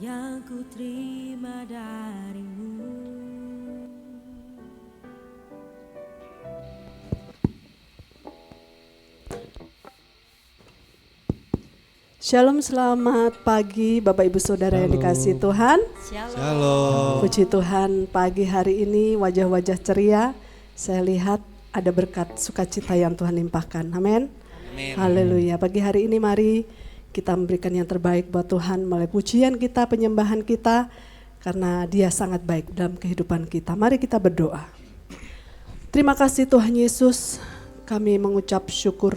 yang ku terima darimu. Shalom, selamat pagi Bapak Ibu Saudara yang dikasihi Tuhan. Shalom. Puji Tuhan, pagi hari ini wajah-wajah ceria. Saya lihat ada berkat sukacita yang Tuhan limpahkan. Amin. Haleluya. Pagi hari ini mari kita memberikan yang terbaik buat Tuhan melalui pujian kita, penyembahan kita, karena Dia sangat baik dalam kehidupan kita. Mari kita berdoa. Terima kasih Tuhan Yesus, kami mengucap syukur.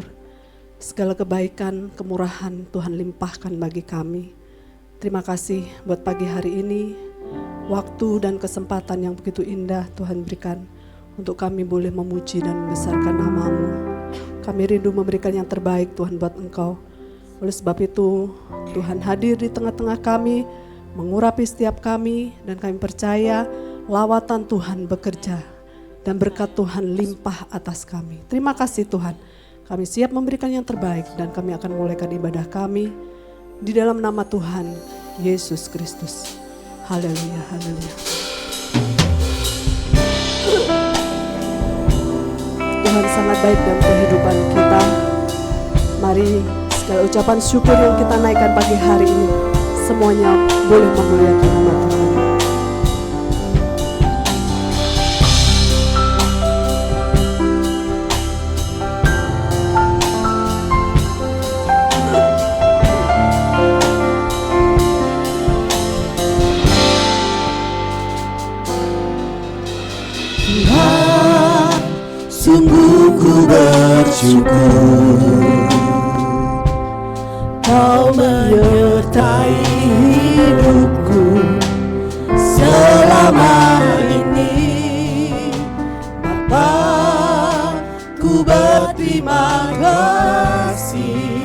Segala kebaikan, kemurahan Tuhan limpahkan bagi kami. Terima kasih buat pagi hari ini, waktu dan kesempatan yang begitu indah Tuhan berikan untuk kami boleh memuji dan membesarkan nama-Mu. Kami rindu memberikan yang terbaik Tuhan buat Engkau. Oleh sebab itu Tuhan hadir di tengah-tengah kami, mengurapi setiap kami, dan kami percaya lawatan Tuhan bekerja dan berkat Tuhan limpah atas kami. Terima kasih Tuhan. Kami siap memberikan yang terbaik dan kami akan memulaikan ibadah kami di dalam nama Tuhan Yesus Kristus. Haleluya, haleluya. Tuhan sangat baik dalam kehidupan kita. Mari segala ucapan syukur yang kita naikkan pagi hari ini, semuanya boleh memuliakan nama Tuhan. Sungguh ku bersyukur Kau menyertai hidupku selama ini. Bapa, ku berterima kasih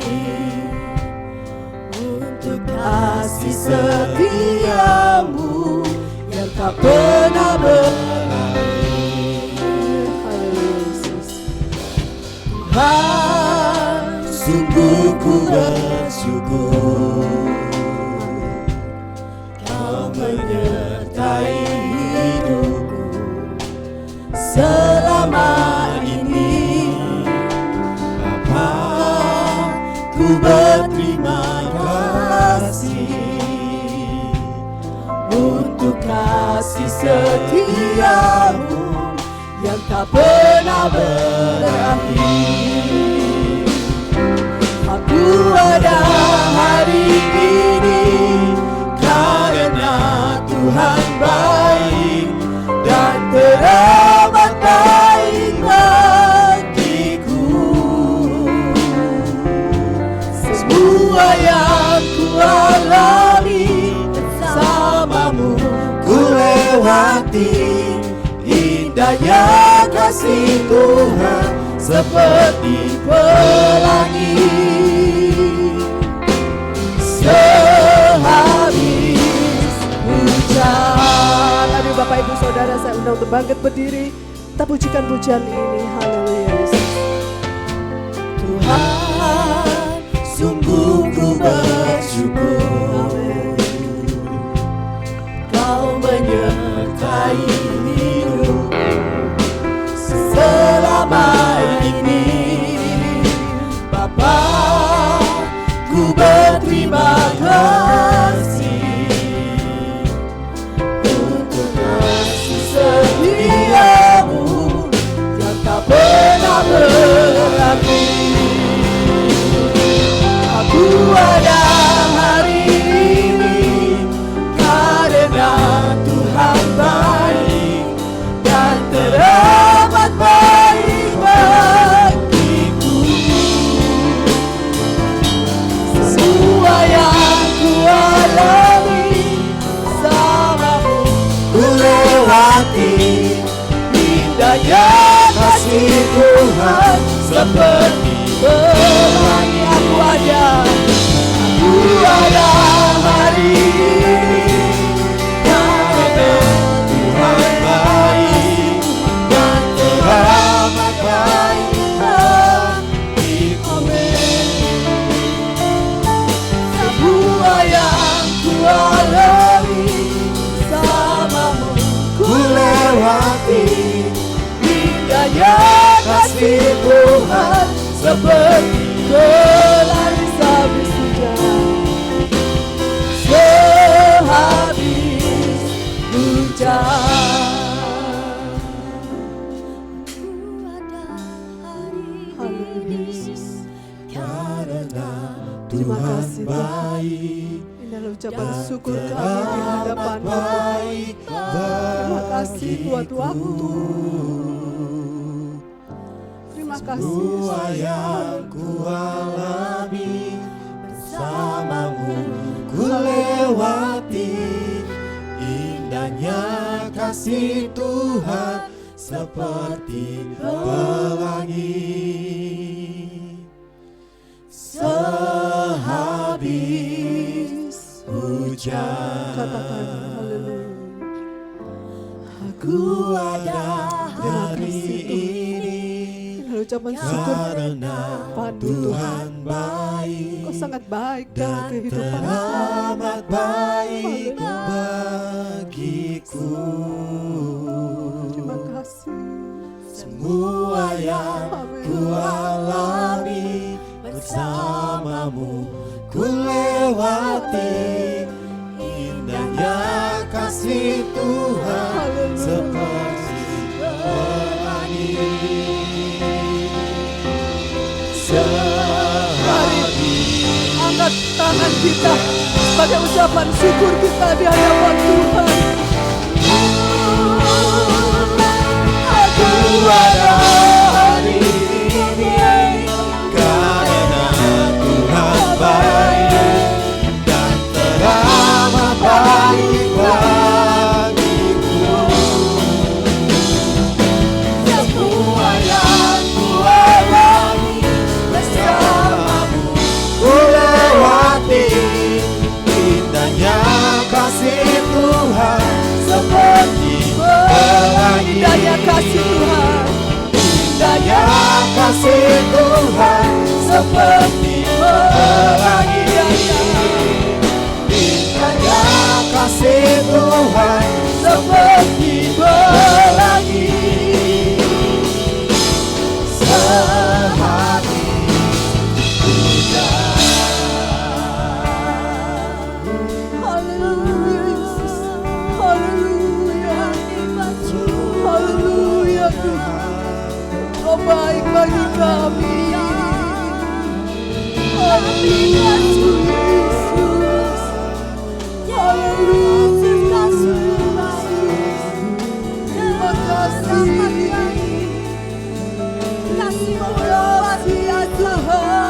untuk kasih setiamu yang tak pernah berhenti. Sungguh ku bersyukur Kau menyertai hidupku selama ini. Bapa, ku berterima kasih untuk kasih setiamu yang tak pernah berakhir. Aku ada hari ini karena Tuhan baik dan teramat baik bagiku. Semua yang ku alami bersamamu ku lewati. Indahnya kasih Tuhan seperti pelangi. Sehabis hujan. Aduh Bapak Ibu Saudara, saya undang untuk bangkit berdiri. Kita pujikan pujian ini. Haleluya Yesus. Tuhan, sungguh ku bersyukur Kau menyertai hidup selama ini. Bapa, ku berterima kasih untuk kasih setiamu yang tak pernah berakhir. Aku ada hari ini karena Tuhan baik dan teramat baik bagiku. Semua yang ku alami bersamamu ku lewati. Indahnya kasih Tuhan seperti pelangi. Aku ada hari ini karena Tuhan baik dan teramat baik bagiku. Semua yang ku alami lewati. Indahnya kasih Tuhan seperti berlari sehabis hujan, sehabis hujan. Terima kasih Tuhan. Inilah ucapan syukur kami di hadapan-Mu. Terima kasih buat waktu. Terima kasih semua yang ku alami bersamamu ku lewati. Indahnya kasih Tuhan seperti pelangi. Sehabis hujan, katakan haleluya. aku ada hari ini Ucapan syukur karena Tuhan baik. Kau sangat baik dan dalam kehidupan teramat baik bagiku. Terima kasih. Semua yang ku alami bersamamu ku lewati. Indahnya kasih Tuhan seperti pelangi. Mari angkat tangan kita sebagai ucapan syukur kita di hadapan Tuhan. Aku ada hari ini karena Tuhan baik dan teramat baik bagiku. Semua yang ku alami bersamamu ku lewati. Indahnya kasih Tuhan seperti pelangi. Indahnya kasih Tuhan, Indahnya kasih Tuhan seperti pelangi. Indahnya kasih Tuhan seperti pelangi. Sehabis hujan. haleluya Yesus, haleluya, haleluya Tuhan. Kau baik bagi kami. Haleluya Yesus, haleluya terima kasih. Kasih ya Tuhan.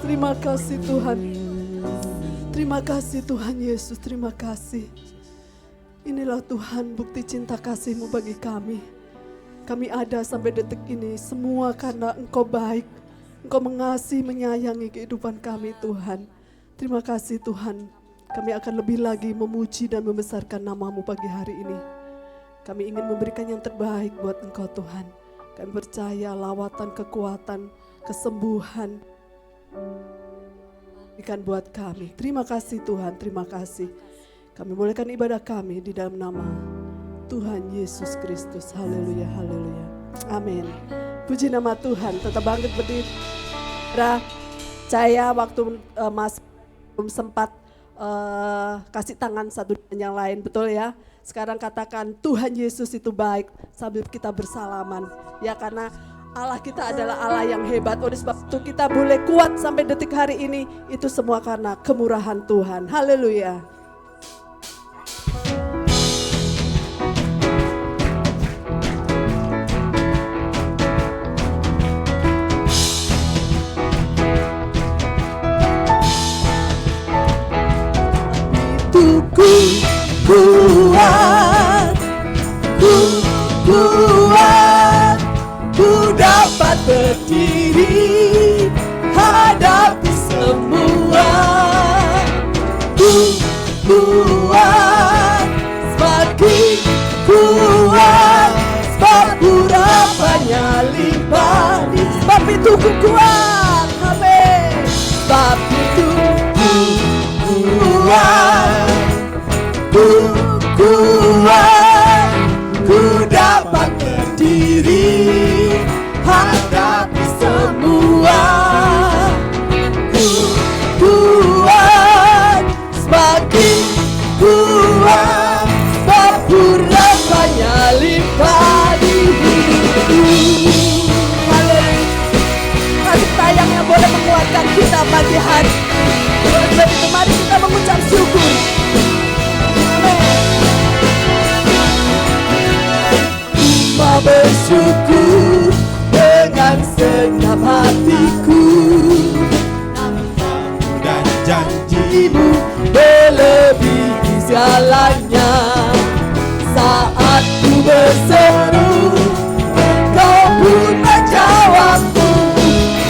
Terima kasih Tuhan. Terima kasih Tuhan Yesus, terima kasih. Inilah Tuhan bukti cinta kasih-Mu bagi kami. Kami ada sampai detik ini semua karena Engkau baik. Engkau mengasihi, menyayangi kehidupan kami Tuhan. Terima kasih Tuhan. Kami akan lebih lagi memuji dan membesarkan nama-Mu pagi hari ini. Kami ingin memberikan yang terbaik buat Engkau Tuhan. Kami percaya lawatan, kekuatan, kesembuhan berikan buat kami. Terima kasih Tuhan, terima kasih. Kami mulaikan ibadah kami di dalam nama Tuhan Yesus Kristus. Haleluya, haleluya. Amin. Puji nama Tuhan. Tetap bangkit berdiri. Saya waktu Mas belum sempat kasih tangan satu dengan yang lain, betul ya? Sekarang katakan Tuhan Yesus itu baik sambil kita bersalaman. Ya, karena Allah kita adalah Allah yang hebat. Oleh sebab itu kita boleh kuat sampai detik hari ini. Itu semua karena kemurahan Tuhan. Haleluya. ku kuat, ku dapat berdiri hadapi semua. Ku kuat, semakin kuat, sebab harapannya limpah. Sebab itu ku kuat, amin. Sebab itu ku kuat, ku dapat berdiri hadapi semua. Ku kuat, semakin kuat, sebab harapannya limpah di hidupku. Haleluya. Kasih sayang yang boleh menguatkan kita pagi hari. Oleh sebab itu mari kita mengucap syukur. Ku bersyukur dengan segenap hatiku. Namamu dan janjimu melebihi segalanya. Saat ku berseru, Kau pun menjawabku.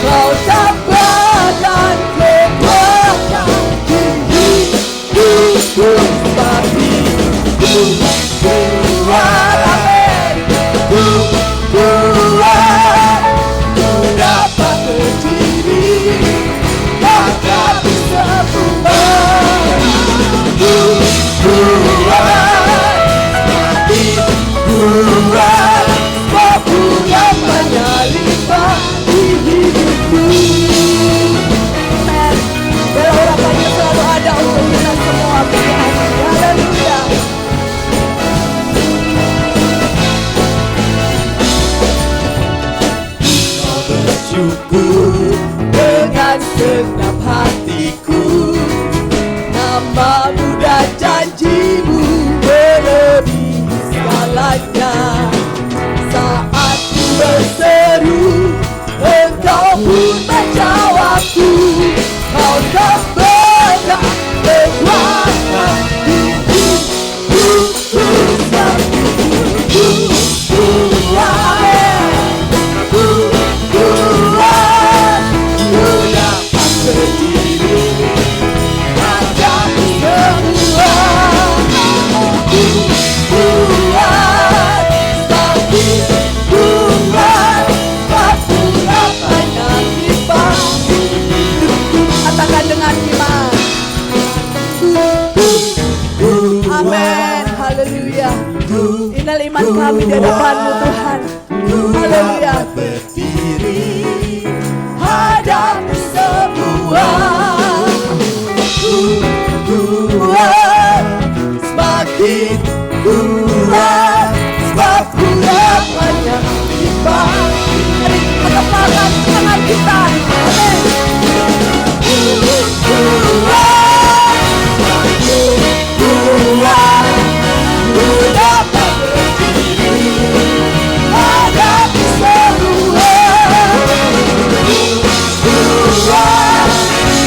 Kau tambahkan kekuatan di hidupku. Sebab itu kuat, amin. Ku kuat, ku dapat berdiri hadapi semua. Ku kuat, semakin kuat, sebab harapannya limpah di hidupku. Amen. Biar harapannya selalu ada untuk kita semua. Haleluya. Bersyukur dengan segenap hatiku. Namamu dan janjimu melebihi segalanya. Saat ku berseru, Engkau pun menjawabku. Kau tambahkan kekuatan di hidupku. Sebab itu ku kuat, ku dapat berdiri hadapi semua. Ku kuat, semakin kuat, sebab harapannya limpah di hidupku. Katakan dengan iman. Amin. Haleluya. Inilah iman kami di hadapan-Mu Tuhan. Haleluya. Berdiri hadapi semua. Kuat, semakin kuat, sebab harapannya limpah. Mari kita kepalkan tangan kita. Amin. Kuat, semakin kuat, ku dapat berdiri hadapi semua. Kuat,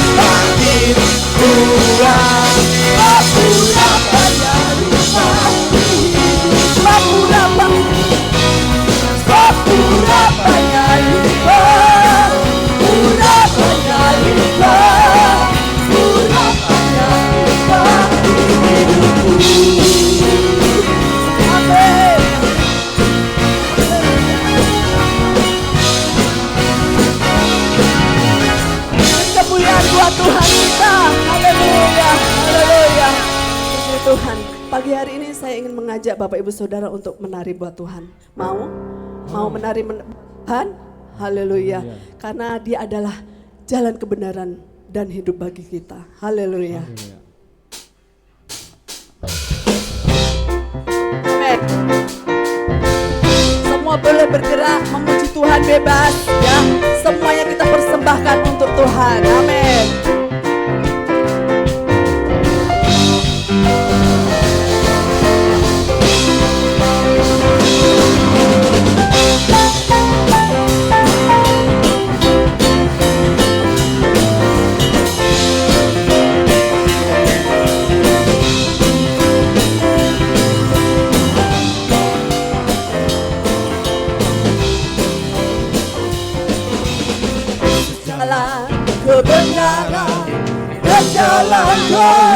semakin kuat, sebab harapannya limpah. Sebab harapannya limpah, harapannya limpah, harapannya limpah di hidupku. Amin. Kemuliaan buat Tuhan kita. Haleluya. Haleluya. Puji Tuhan. Pagi hari ini saya ingin mengajak Bapak Ibu Saudara untuk menari buat Tuhan. Mau? Mau menari Tuhan? Haleluya. Karena Dia adalah jalan kebenaran dan hidup bagi kita. Haleluya. Amin. Semua boleh bergerak memuji Tuhan bebas ya. Semuanya kita persembahkan untuk Tuhan. Amin.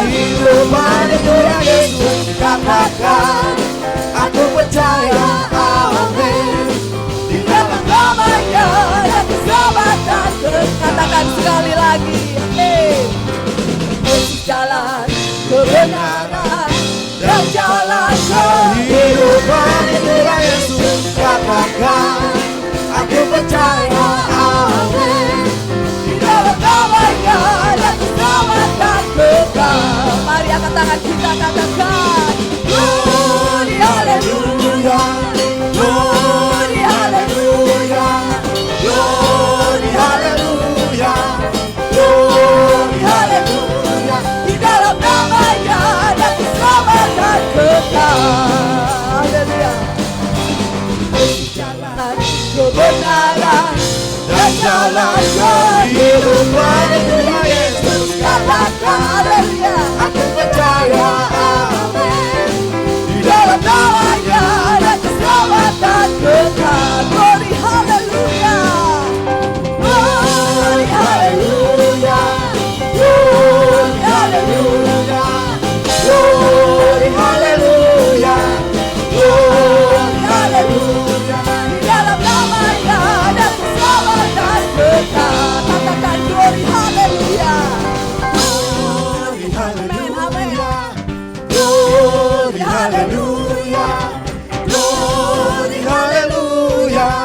kehidupan itu yang Yesus katakan. Aku percaya, amin. Di dalam namanya dan keselamatan. Katakan sekali lagi, Yesus jalan kebenaran dan jalan kehidupan itu yang Yesus katakan. Aku percaya, amin. Di dalam namanya dan keselamatan kekal. Mari angkat tangan kita katakan, Glory Hallelujah, Glory Hallelujah, Glory Hallelujah, Glory Hallelujah. di dalam namanya dan keselamatan kekal. Haleluya. Jalan kebenaran dan jalan kehidupan itu yang Yesus katakan. Haleluya. Aku percaya, amin. Di dalam namanya dan keselamatan kekal. Glory Haleluya, Glory Haleluya, Glory Hallelujah, Glory Hallelujah, Glory Hallelujah. di dalam namanya dan keselamatan kekal. Katakan Glory Haleluya, Glory amin, amin. Hallelujah, Glory Hallelujah, Glory Hallelujah,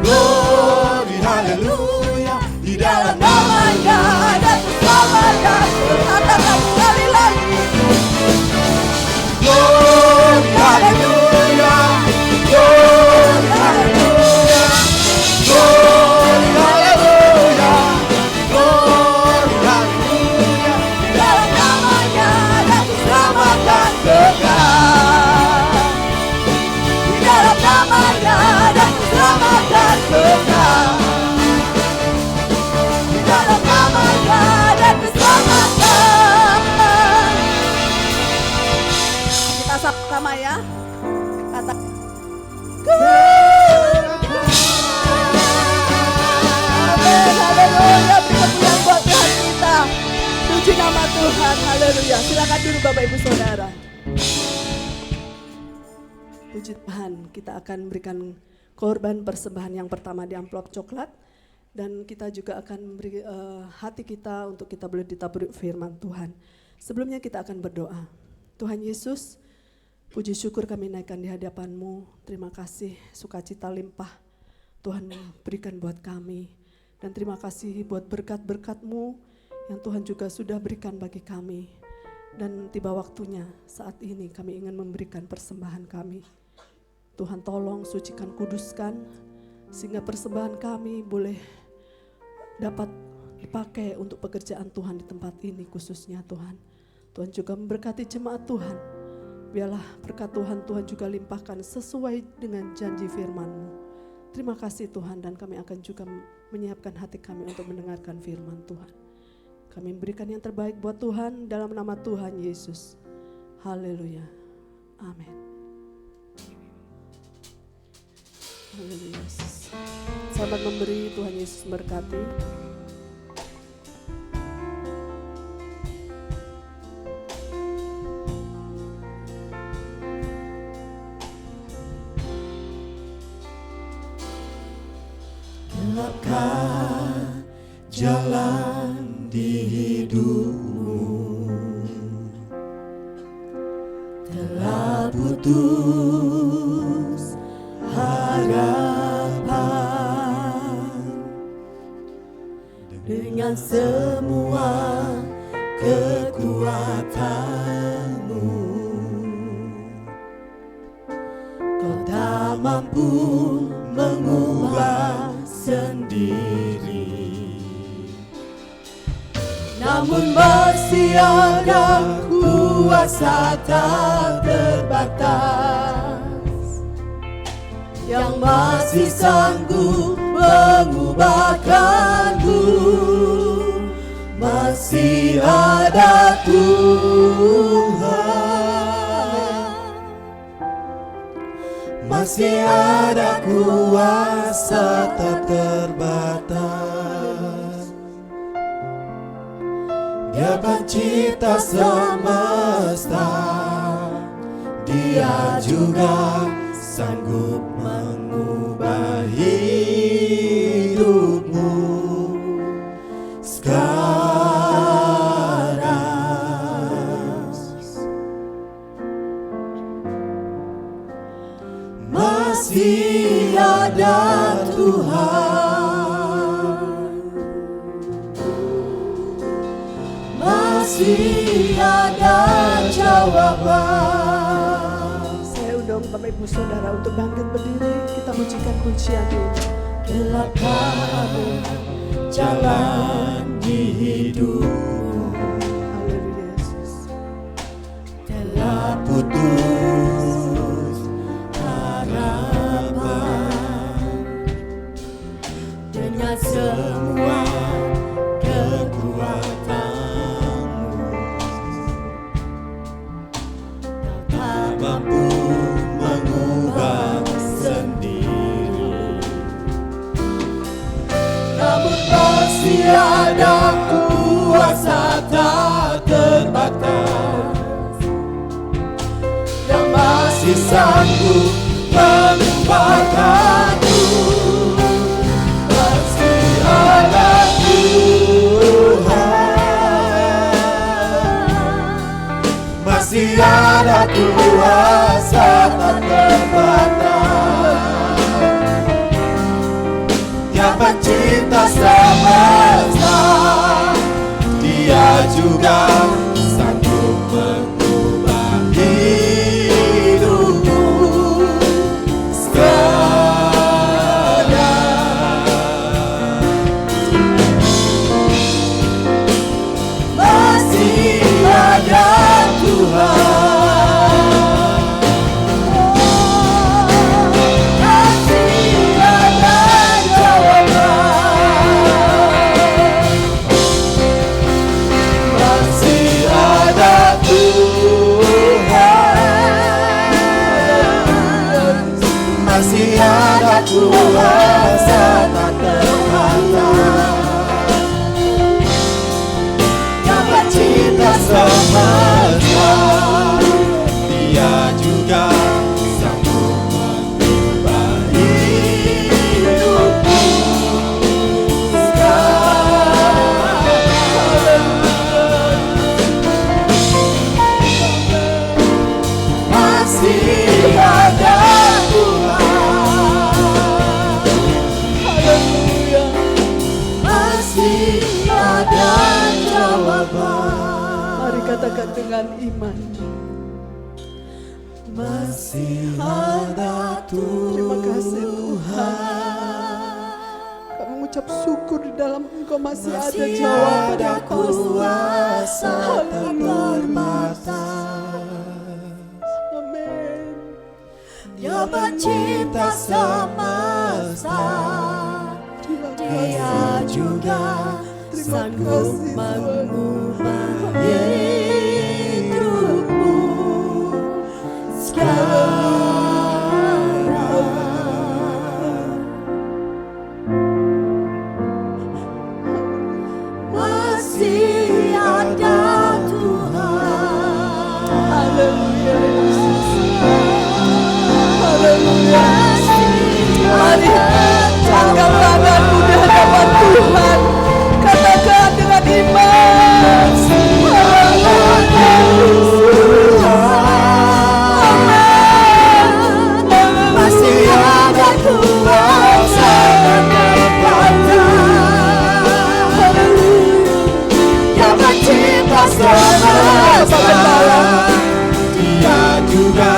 Glory Hallelujah. Di dalam Namanya dan keselamatan. Katakan sekali lagi, Glory Hallelujah, Glory Hallelujah, Glory Hallelujah, Glory Hallelujah. di dalam namanya dan keselamatan kekal. Di dalam namanya dan keselamatan kekal. Di dalam namanya dan keselamatan. Kita sama ya. Kata Amin, haleluya. Beri kemuliaan buat Tuhan kita. Puji nama Tuhan, haleluya. Silakan duduk Bapak Ibu Saudara. Puji Tuhan, kita akan berikan korban persembahan yang pertama di amplop coklat. Dan kita juga akan memberi hati kita untuk kita boleh ditaburi firman Tuhan. Sebelumnya kita akan berdoa. Tuhan Yesus, puji syukur kami naikkan di hadapan-Mu. Terima kasih sukacita limpah Tuhan berikan buat kami. Dan terima kasih buat berkat-berkat-Mu yang Tuhan juga sudah berikan bagi kami. Dan tiba waktunya saat ini kami ingin memberikan persembahan kami. Tuhan tolong sucikan, kuduskan, sehingga persembahan kami boleh dapat dipakai untuk pekerjaan Tuhan di tempat ini khususnya Tuhan. Tuhan juga memberkati jemaat Tuhan. Biarlah berkat Tuhan juga limpahkan sesuai dengan janji firman-Mu. Terima kasih Tuhan, dan kami akan juga menyiapkan hati kami untuk mendengarkan firman Tuhan. Kami memberikan yang terbaik buat Tuhan dalam nama Tuhan Yesus. Haleluya. Amin. Haleluya Yesus. Selamat memberi, Tuhan Yesus memberkati. Gelapkan jalan di hidupmu, telah putus harapan dengan semua kekuatanmu. Kau tak mampu mengubah sendiri, namun masih ada kuasa tak terbatas yang masih sanggup mengubahkanku. Masih ada Tuhan, masih ada kuasa tak terbatas. Dia pencipta semesta, Dia juga sanggup mengubah hidupmu sekarang. Masih ada Tuhan, masih ada jawaban. Saya undang Bapak Ibu Saudara untuk bangkit berdiri. Kita mujikan kuncian ini. Gelapkah jalan di hidupmu, Haleluya Yesus. telah putus harapan dengan semua kekuatanmu. Kau tak mampu mengubah sendiri, namun masih ada kuasa tak terbatas yang masih sanggup mengubahkanmu. Masih ada Tuhan, masih ada kuasa tak terbatas yang pencipta semesta. Dia juga sanggup mengubah hidupmu sekarang. Masih ada Tuhan, masih ada jawaban. Masih ada Tuhan, masih ada kuasa tak terbatas yang pencipta semesta. Dia juga sanggup mengubah hidupmu sekarang. Masih ada Tuhan, Haleluya. masih ada jawaban. Mari katakan dengan iman. Masih ada Tuhan. Terima kasih Tuhan. Kami mengucap syukur di dalam Engkau masih ada Masih jawaban ada yang pasti. kuasa tak terbatas. Amin. Dia pencipta semesta, Terima Dia kasih. juga Terima sanggup kasih, Tuhan. mengubah hidupmu sekarang. Masih ada Tuhan, Haleluya Yesus. Haleluya. Mari angkat tanganmu di hadapan Tuhan. Katakan dengan iman. masih ada kuasa dan kekuatan yang mencipta semesta. Dia juga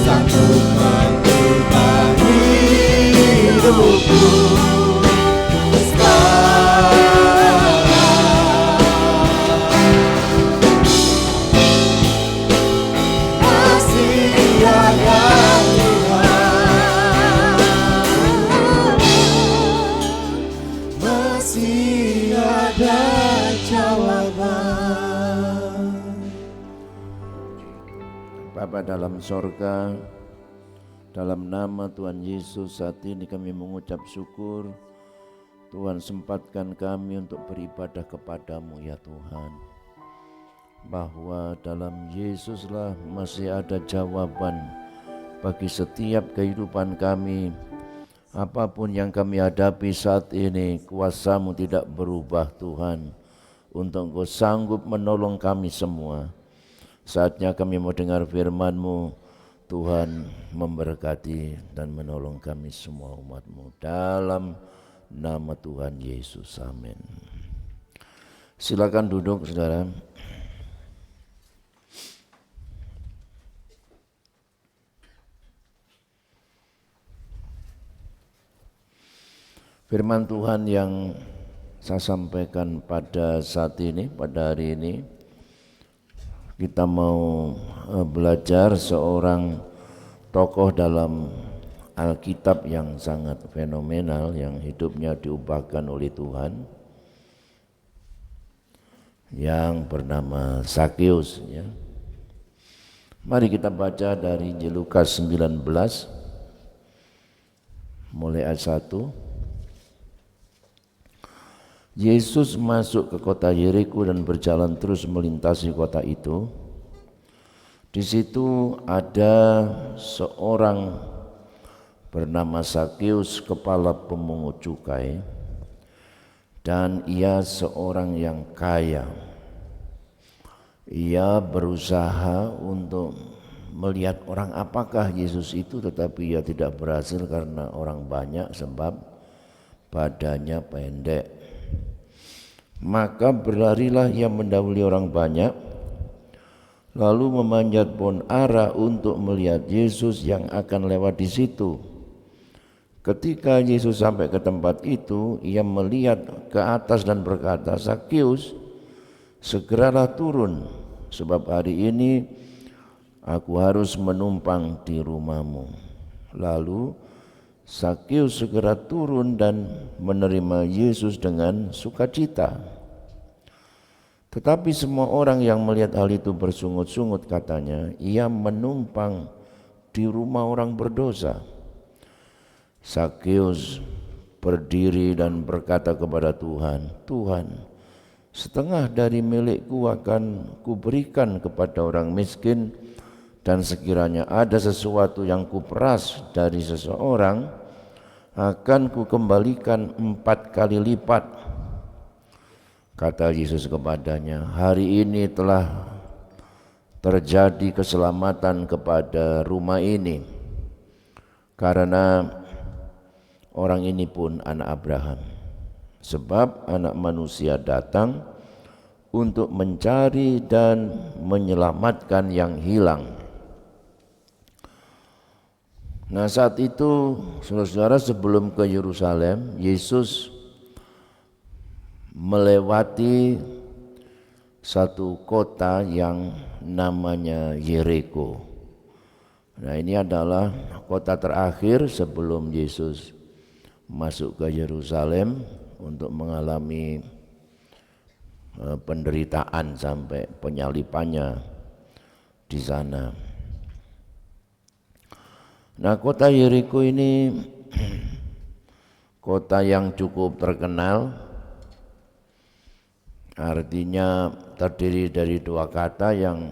sanggup mengubah hidupku sekarang. Masih ada Tuhan, masih ada jawaban. Bapa dalam sorga, dalam nama Tuhan Yesus saat ini kami mengucap syukur. Tuhan sempatkan kami untuk beribadah kepadamu ya Tuhan. bahwa dalam Yesuslah masih ada jawaban bagi setiap kehidupan kami. Apapun yang kami hadapi saat ini, kuasa-Mu tidak berubah Tuhan, untuk Engkau sanggup menolong kami semua. Saatnya kami mau dengar firman-Mu, Tuhan memberkati dan menolong kami semua umat-Mu dalam nama Tuhan Yesus, amin. Silakan duduk saudara. Firman Tuhan yang saya sampaikan pada saat ini, pada hari ini, kita mau belajar seorang tokoh dalam Alkitab yang sangat fenomenal, yang hidupnya diubahkan oleh Tuhan, yang bernama Zakheus, ya. Mari kita baca dari Lukas 19 mulai ayat 1. Yesus masuk ke kota Yeriko dan berjalan terus melintasi kota itu. Di situ ada seorang bernama Zakheus, kepala pemungut cukai, dan ia seorang yang kaya. Ia berusaha untuk melihat orang apakah Yesus itu, tetapi ia tidak berhasil karena orang banyak sebab badannya pendek. Maka berlarilah ia mendahului orang banyak, lalu memanjat pohon ara untuk melihat Yesus yang akan lewat di situ. Ketika Yesus sampai ke tempat itu, ia melihat ke atas dan berkata, "Zakheus, segeralah turun, sebab hari ini aku harus menumpang di rumahmu." Lalu Zakheus segera turun dan menerima Yesus dengan sukacita. Tetapi semua orang yang melihat hal itu bersungut-sungut, katanya, ia menumpang di rumah orang berdosa. Zakheus berdiri dan berkata kepada Tuhan, "Tuhan, setengah dari milikku akan kuberikan kepada orang miskin, dan sekiranya ada sesuatu yang kuperas dari seseorang, akan kukembalikan 4 kali lipat." Kata Yesus kepadanya, "Hari ini telah terjadi keselamatan kepada rumah ini, karena orang ini pun anak Abraham. Sebab anak manusia datang untuk mencari dan menyelamatkan yang hilang." Nah, saat itu saudara-saudara, sebelum ke Yerusalem, Yesus melewati satu kota yang namanya Yeriko. Nah, ini adalah kota terakhir sebelum Yesus masuk ke Yerusalem untuk mengalami penderitaan sampai penyalipannya di sana. Nah, kota Yeriko ini kota yang cukup terkenal, artinya terdiri dari 2 kata, yang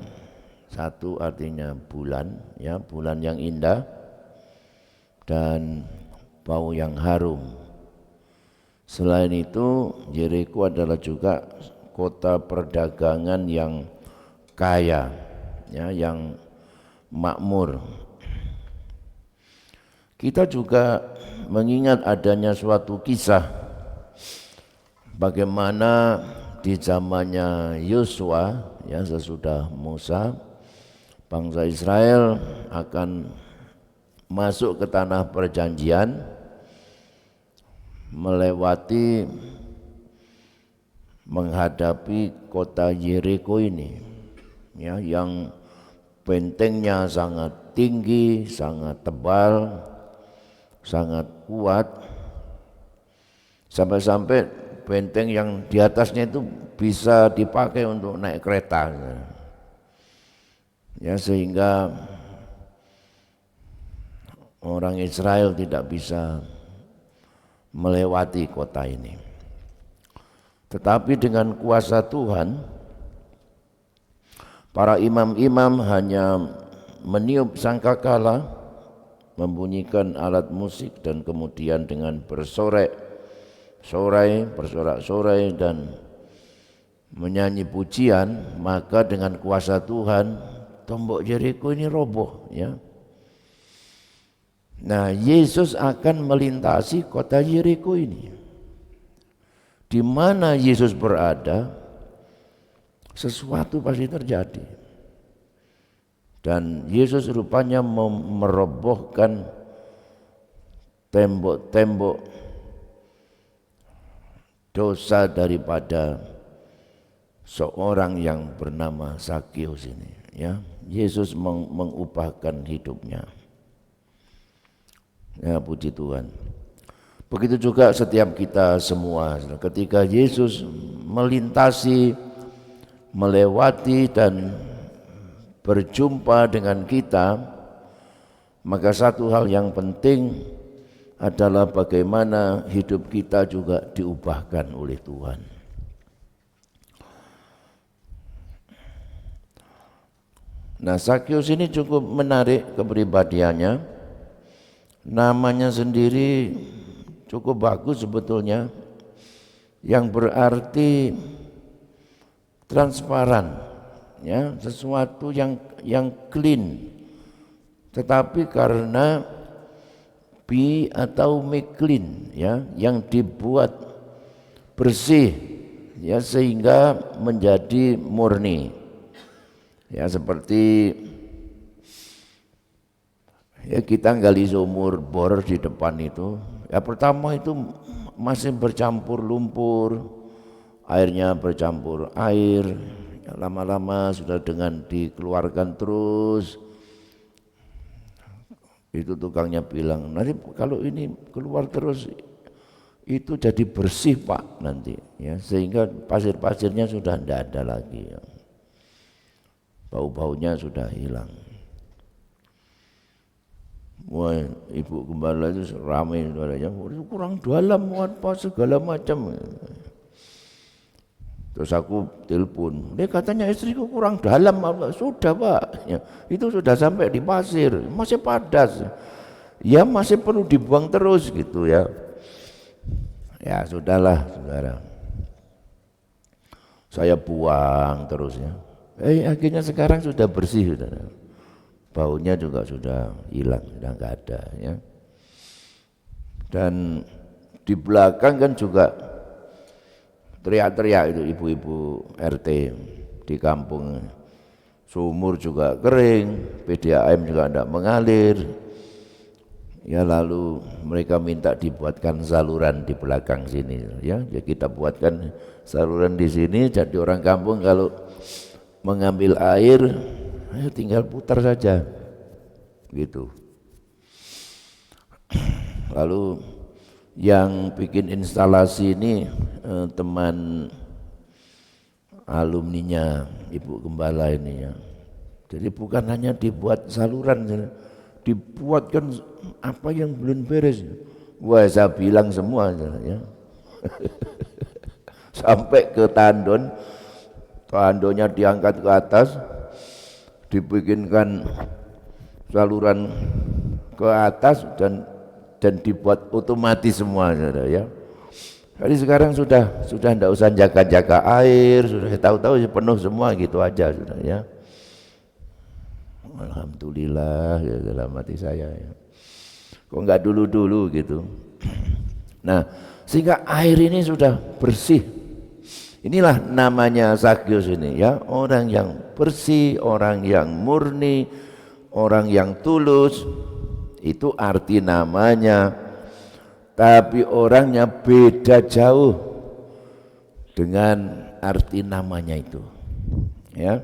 satu artinya bulan, ya, bulan yang indah, dan bau yang harum. Selain itu, Yeriko adalah juga kota perdagangan yang kaya, ya, yang makmur. Kita juga mengingat adanya suatu kisah bagaimana di zamannya Yosua, ya, sesudah Musa, bangsa Israel akan masuk ke tanah perjanjian, melewati, menghadapi kota Yeriko ini, ya, yang bentengnya sangat tinggi, sangat tebal, sangat kuat, sampai-sampai benteng yang di atasnya itu bisa dipakai untuk naik kereta, ya, sehingga orang Israel tidak bisa melewati kota ini. Tetapi dengan kuasa Tuhan, Para imam-imam hanya meniup sangkakala, membunyikan alat musik dan kemudian dengan bersorak-sorai dan menyanyi pujian, maka dengan kuasa Tuhan tembok Yeriko ini roboh, ya. Nah, Yesus akan melintasi kota Yeriko ini. Di mana Yesus berada, sesuatu pasti terjadi. Dan Yesus rupanya merobohkan tembok-tembok dosa daripada seorang yang bernama Zakius ini, ya. Yesus mengubahkan hidupnya. Ya, puji Tuhan. Begitu juga setiap kita semua, ketika Yesus melintasi, melewati dan berjumpa dengan kita, maka satu hal yang penting adalah bagaimana hidup kita juga diubahkan oleh Tuhan. Nah, Zakius ini cukup menarik kepribadiannya. Namanya sendiri cukup bagus sebetulnya, yang berarti transparan, ya, sesuatu yang clean. Tetapi karena atau clean, ya, yang dibuat bersih, ya, sehingga menjadi murni. Ya, seperti ya kita gali sumur bor di depan itu, ya pertama itu masih bercampur lumpur, airnya bercampur air, ya, lama-lama sudah dengan dikeluarkan terus, itu tukangnya bilang, nanti kalau ini keluar terus itu jadi bersih Pak nanti, ya, sehingga pasir-pasirnya sudah tidak ada lagi, ya. Bau-baunya sudah hilang. Wah, ibu gembala itu ramai saudaranya, kurang dalam apa segala macam. Terus aku telepon, dia katanya istriku kurang dalam. Sudah Pak, ya, itu sudah sampai di pasir, masih padas, ya masih perlu dibuang terus gitu, ya. Ya sudahlah saudara, saya buang terus, ya. Akhirnya sekarang sudah bersih saudara. Baunya juga sudah hilang, sudah enggak ada, ya. Dan di belakang kan juga teriak-teriak itu ibu-ibu RT di kampung. Sumur juga kering, PDAM juga tidak mengalir. Ya, lalu mereka minta dibuatkan saluran di belakang sini, ya. Ya kita buatkan saluran di sini, jadi orang kampung kalau mengambil air tinggal putar saja gitu. Lalu yang bikin instalasi ini teman alumninya Ibu Gembala ini, ya. Jadi bukan hanya dibuat saluran, dibuatkan apa yang belum beres. Wah, saya bilang semua, ya. Sampai ke tandonnya diangkat ke atas, dibikinkan saluran ke atas dan dibuat otomatis semua, ya. Jadi sekarang sudah tidak usah jaga-jaga air, sudah tahu-tahu penuh semua gitu aja, sudah, ya. Alhamdulillah, ya, dalam hati saya, ya. Kok enggak dulu-dulu gitu. Nah, sehingga air ini sudah bersih. Inilah namanya Zakius ini, ya, orang yang bersih, orang yang murni, orang yang tulus, itu arti namanya. Tapi orangnya beda jauh dengan arti namanya itu, ya.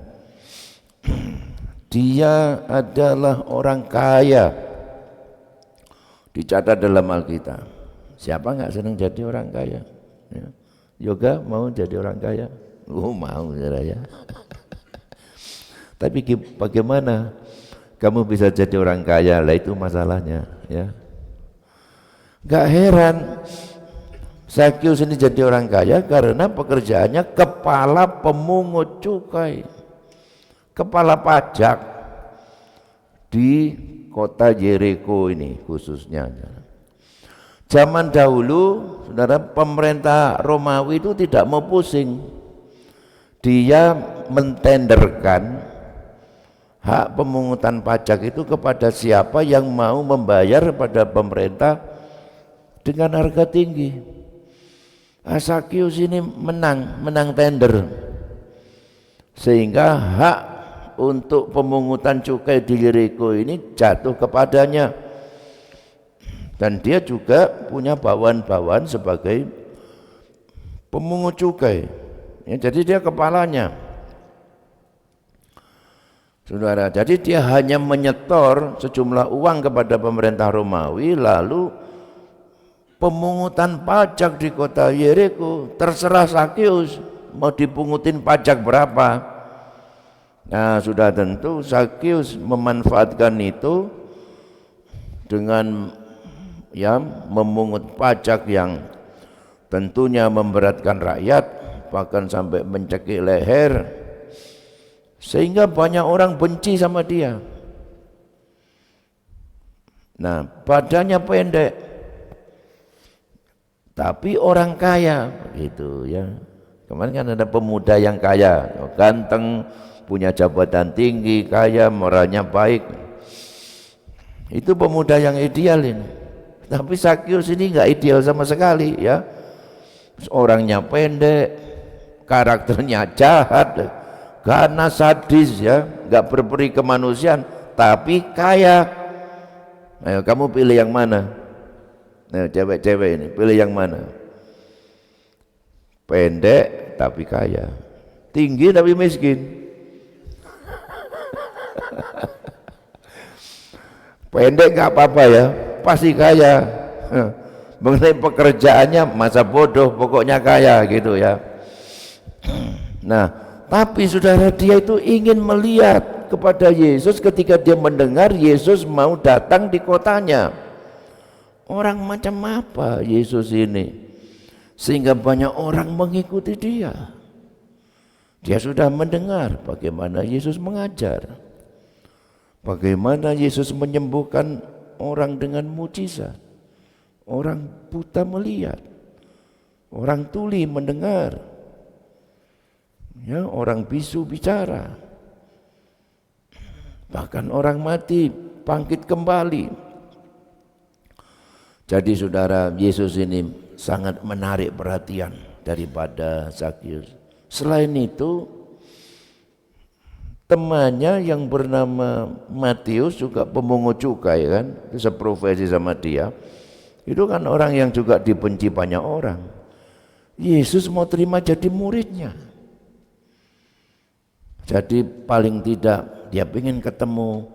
Dia adalah orang kaya, dicatat dalam Alkitab. Siapa nggak senang jadi orang kaya, ya? Yoga mau jadi orang kaya? Mau, ya. Tapi bagaimana kamu bisa jadi orang kaya? Lah itu masalahnya, ya. Gak heran Zakius ini jadi orang kaya karena pekerjaannya kepala pemungut cukai. kepala pajak di kota Yeriko ini khususnya. Zaman dahulu, saudara, pemerintah Romawi itu tidak mau pusing. Dia mentenderkan hak pemungutan pajak itu kepada siapa yang mau membayar pada pemerintah dengan harga tinggi. Sakius ini menang tender, sehingga hak untuk pemungutan cukai di Yeriko ini jatuh kepadanya. Dan dia juga punya bawahan-bawahan sebagai pemungut cukai. Ya, jadi dia kepalanya. Saudara, jadi dia hanya menyetor sejumlah uang kepada pemerintah Romawi, lalu pemungutan pajak di kota Yeriko terserah Sakius mau dipungutin pajak berapa. Nah, sudah tentu Sakius memanfaatkan itu dengan memungut pajak yang tentunya memberatkan rakyat, bahkan sampai mencekik leher, sehingga banyak orang benci sama dia. Nah, badannya pendek tapi orang kaya gitu ya. Kemarin kan ada pemuda yang kaya, ganteng, punya jabatan tinggi, kaya, moralnya baik. Itu pemuda yang ideal ini. Tapi Sakius ini enggak ideal sama sekali ya. Orangnya pendek, karakternya jahat, ganas, sadis ya, enggak berperi kemanusiaan, tapi kaya. Ayo kamu pilih yang mana? Nah, cewek-cewek ini pilih yang mana? Pendek tapi kaya, tinggi tapi miskin. Pendek enggak apa-apa ya, pasti kaya. Mengenai pekerjaannya masa bodoh, pokoknya kaya gitu ya. Nah, tapi saudara, dia itu ingin melihat kepada Yesus ketika dia mendengar Yesus mau datang di kotanya. Orang macam apa Yesus ini sehingga banyak orang mengikuti dia. Dia sudah mendengar bagaimana Yesus mengajar, bagaimana Yesus menyembuhkan orang dengan mujizat, orang buta melihat, orang tuli mendengar, ya, orang bisu bicara, bahkan orang mati bangkit kembali. Jadi saudara, Yesus ini sangat menarik perhatian daripada Sakius. Selain itu, temannya yang bernama Matius juga pemungut cukai kan, itu seprofesi sama dia. Itu kan orang yang juga dibenci banyak orang. Yesus mau terima jadi muridnya. Jadi paling tidak dia ingin ketemu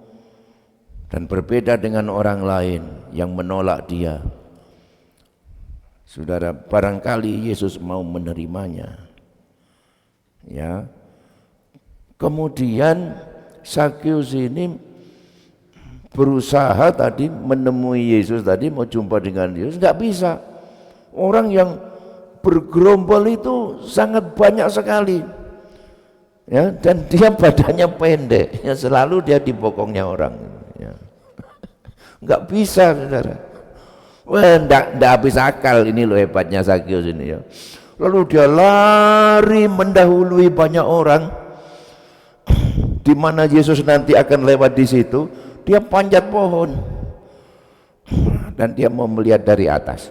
dan berbeda dengan orang lain yang menolak dia. Saudara, barangkali Yesus mau menerimanya. Ya. Kemudian Sakius ini berusaha tadi menemui Yesus, tadi mau jumpa dengan Yesus, enggak bisa. Orang yang bergerombol itu sangat banyak sekali. Ya, dan dia badannya pendek, ya, selalu dia di bokongnya orang. Ya. Enggak bisa, saudara. Wah, enggak habis akal ini loh hebatnya Sakius ini ya. Lalu dia lari mendahului banyak orang. Di mana Yesus nanti akan lewat di situ, dia panjat pohon dan dia mau melihat dari atas.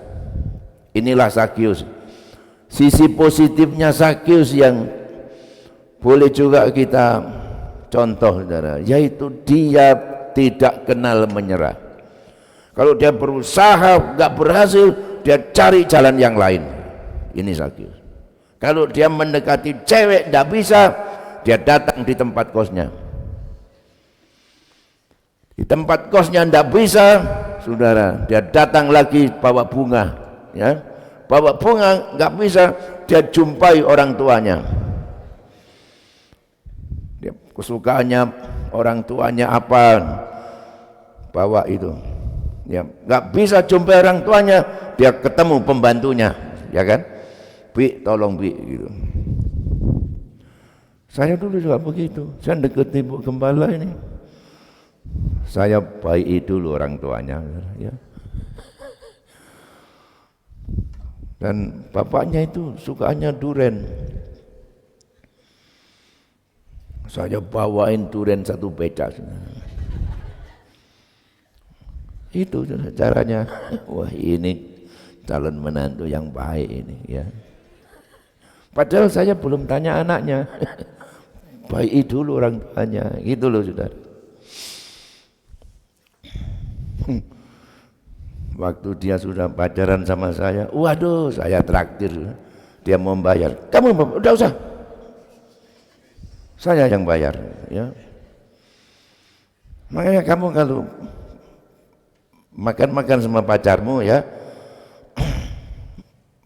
Inilah Sakius. Sisi positifnya Sakius yang boleh juga kita contoh, saudara, yaitu dia tidak kenal menyerah. Kalau dia berusaha nggak berhasil, dia cari jalan yang lain. Ini Sakius. Kalau dia mendekati cewek nggak bisa, dia datang di tempat kosnya. Di tempat kosnya ndak bisa, saudara, dia datang lagi bawa bunga, ya, bawa bunga nggak bisa, dia jumpai orang tuanya. Dia kesukaannya orang tuanya apa, bawa itu. Ya, nggak bisa jumpai orang tuanya, dia ketemu pembantunya, ya kan? Bi, tolong Bi, gitu. Saya dulu juga begitu. Saya deketi Ibu Gembala ini. Saya baik dulu orang tuanya, ya. Dan bapaknya itu sukanya duren. Saya bawain duren 1 beca. Itu caranya. Wah, ini calon menantu yang baik ini, ya. Padahal saya belum tanya anaknya. Baik dulu orang tuanya, gitu loh saudara. Waktu dia sudah pacaran sama saya, waduh, saya traktir. Dia mau bayar. Kamu udah usah. Saya yang bayar, ya. Makanya kamu kalau makan-makan sama pacarmu, ya,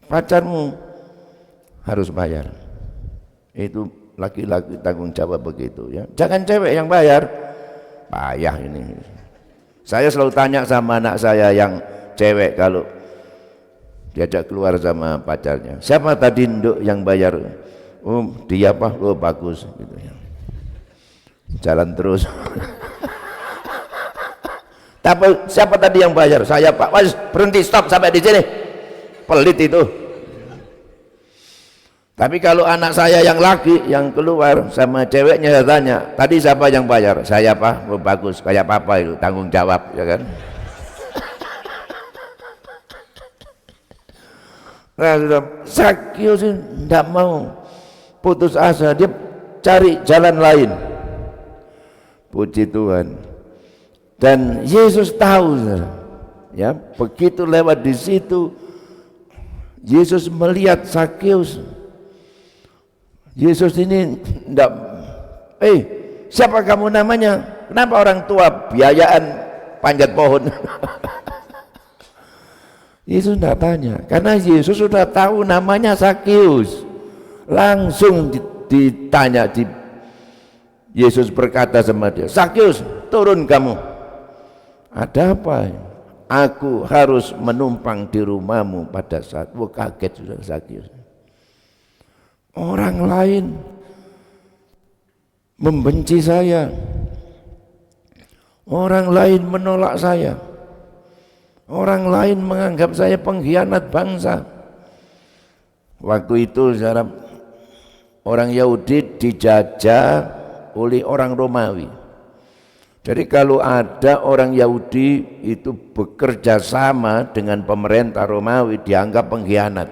pacarmu harus bayar. Itu laki-laki tanggung jawab begitu, ya. Jangan cewek yang bayar. Payah ini. Saya selalu tanya sama anak saya yang cewek kalau diajak keluar sama pacarnya, siapa tadi nduk yang bayar? Oh, dia Pak. Oh, bagus gitu, ya. Jalan terus. Tapi siapa tadi yang bayar? Saya Pak. Mas, berhenti, stop sampai di sini. Pelit itu. Tapi kalau anak saya yang laki yang keluar sama ceweknya, saya tanya, tadi siapa yang bayar? Saya Pak. Oh, bagus, kayak papa itu, tanggung jawab, ya kan. Nah, Zakius tidak mau putus asa, dia cari jalan lain. Puji Tuhan. Dan Yesus tahu, ya, begitu lewat di situ, Yesus melihat Zakius. Yesus ini enggak, siapa kamu namanya? Kenapa orang tua biayaan panjat pohon? Yesus tidak tanya, karena Yesus sudah tahu namanya Zakius. Langsung ditanya, Yesus berkata sama dia, Zakius, turun kamu. Ada apa? Aku harus menumpang di rumahmu pada saat. Wah, kaget sudah Zakius. Orang lain membenci saya, orang lain menolak saya, orang lain menganggap saya pengkhianat bangsa. Waktu itu orang Yahudi dijajah oleh orang Romawi. Jadi kalau ada orang Yahudi itu bekerja sama dengan pemerintah Romawi, dianggap pengkhianat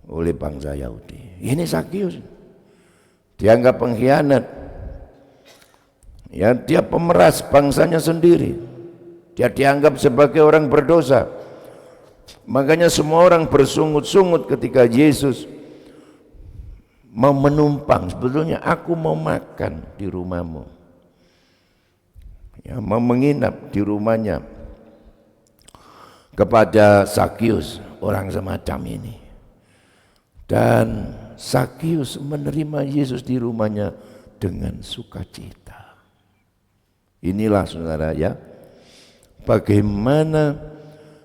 oleh bangsa Yahudi. Ini Zakius dianggap pengkhianat, ya, dia pemeras bangsanya sendiri, dia dianggap sebagai orang berdosa. Makanya semua orang bersungut-sungut ketika Yesus mau menumpang. Sebetulnya aku mau makan di rumahmu, ya, mau menginap di rumahnya kepada Zakius, orang semacam ini. Dan Zakius menerima Yesus di rumahnya dengan sukacita. Inilah saudara, ya, bagaimana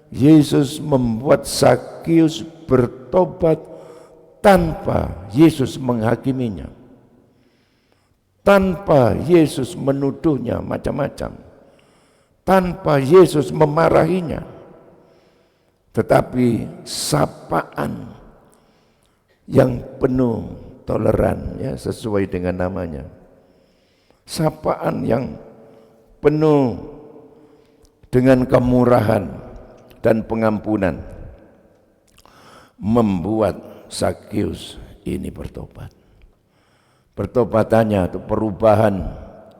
Yesus membuat Zakius bertobat tanpa Yesus menghakiminya, tanpa Yesus menuduhnya macam-macam, tanpa Yesus memarahinya, tetapi sapaan yang penuh toleran, ya, sesuai dengan namanya. Sapaan yang penuh dengan kemurahan dan pengampunan membuat Zakius ini bertobat. Pertobatannya atau perubahan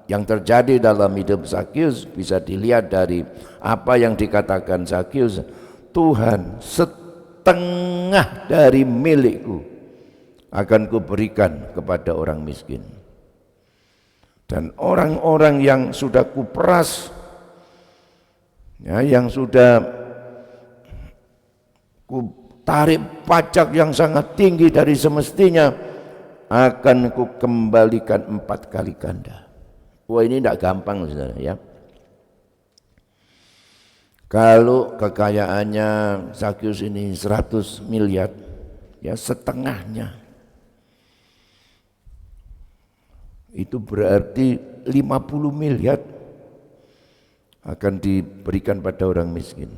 yang terjadi dalam hidup Zakius bisa dilihat dari apa yang dikatakan Zakius, Tuhan, setengah dari milikku akan kuberikan kepada orang miskin. Dan orang-orang yang sudah kuperas, ya, yang sudah tarik pajak yang sangat tinggi dari semestinya, akan kukembalikan 4 kali ganda. Wah, ini tidak gampang saudara, ya. Kalau kekayaannya Zakius ini 100 miliar, ya, setengahnya Itu berarti 50 miliar akan diberikan pada orang miskin.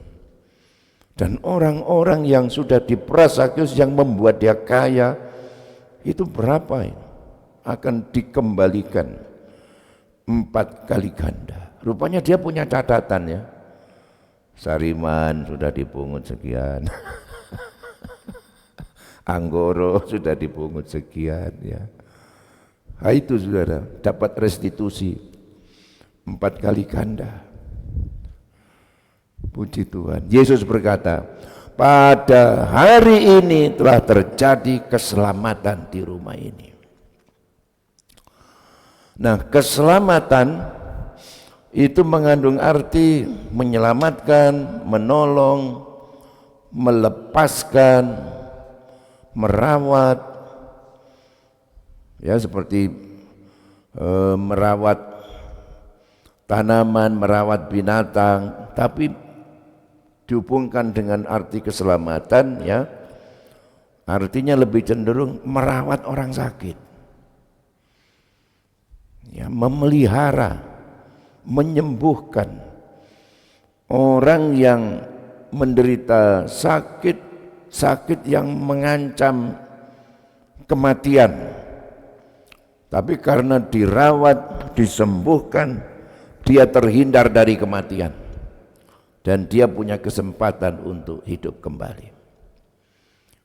Dan orang-orang yang sudah diperas Zakeus yang membuat dia kaya, itu berapa ini? Akan dikembalikan 4 kali ganda. Rupanya dia punya catatan ya. Sariman sudah dipungut sekian. Anggoro sudah dipungut sekian ya. Nah, itu saudara, dapat restitusi 4 kali ganda. Puji Tuhan. Yesus berkata, pada hari ini telah terjadi keselamatan di rumah ini. Nah, keselamatan itu mengandung arti menyelamatkan, menolong, melepaskan, merawat, ya seperti merawat tanaman, merawat binatang, tapi dihubungkan dengan arti keselamatan ya, artinya lebih cenderung merawat orang sakit, ya, memelihara, menyembuhkan orang yang menderita sakit yang mengancam kematian, tapi karena dirawat, disembuhkan, dia terhindar dari kematian dan dia punya kesempatan untuk hidup kembali.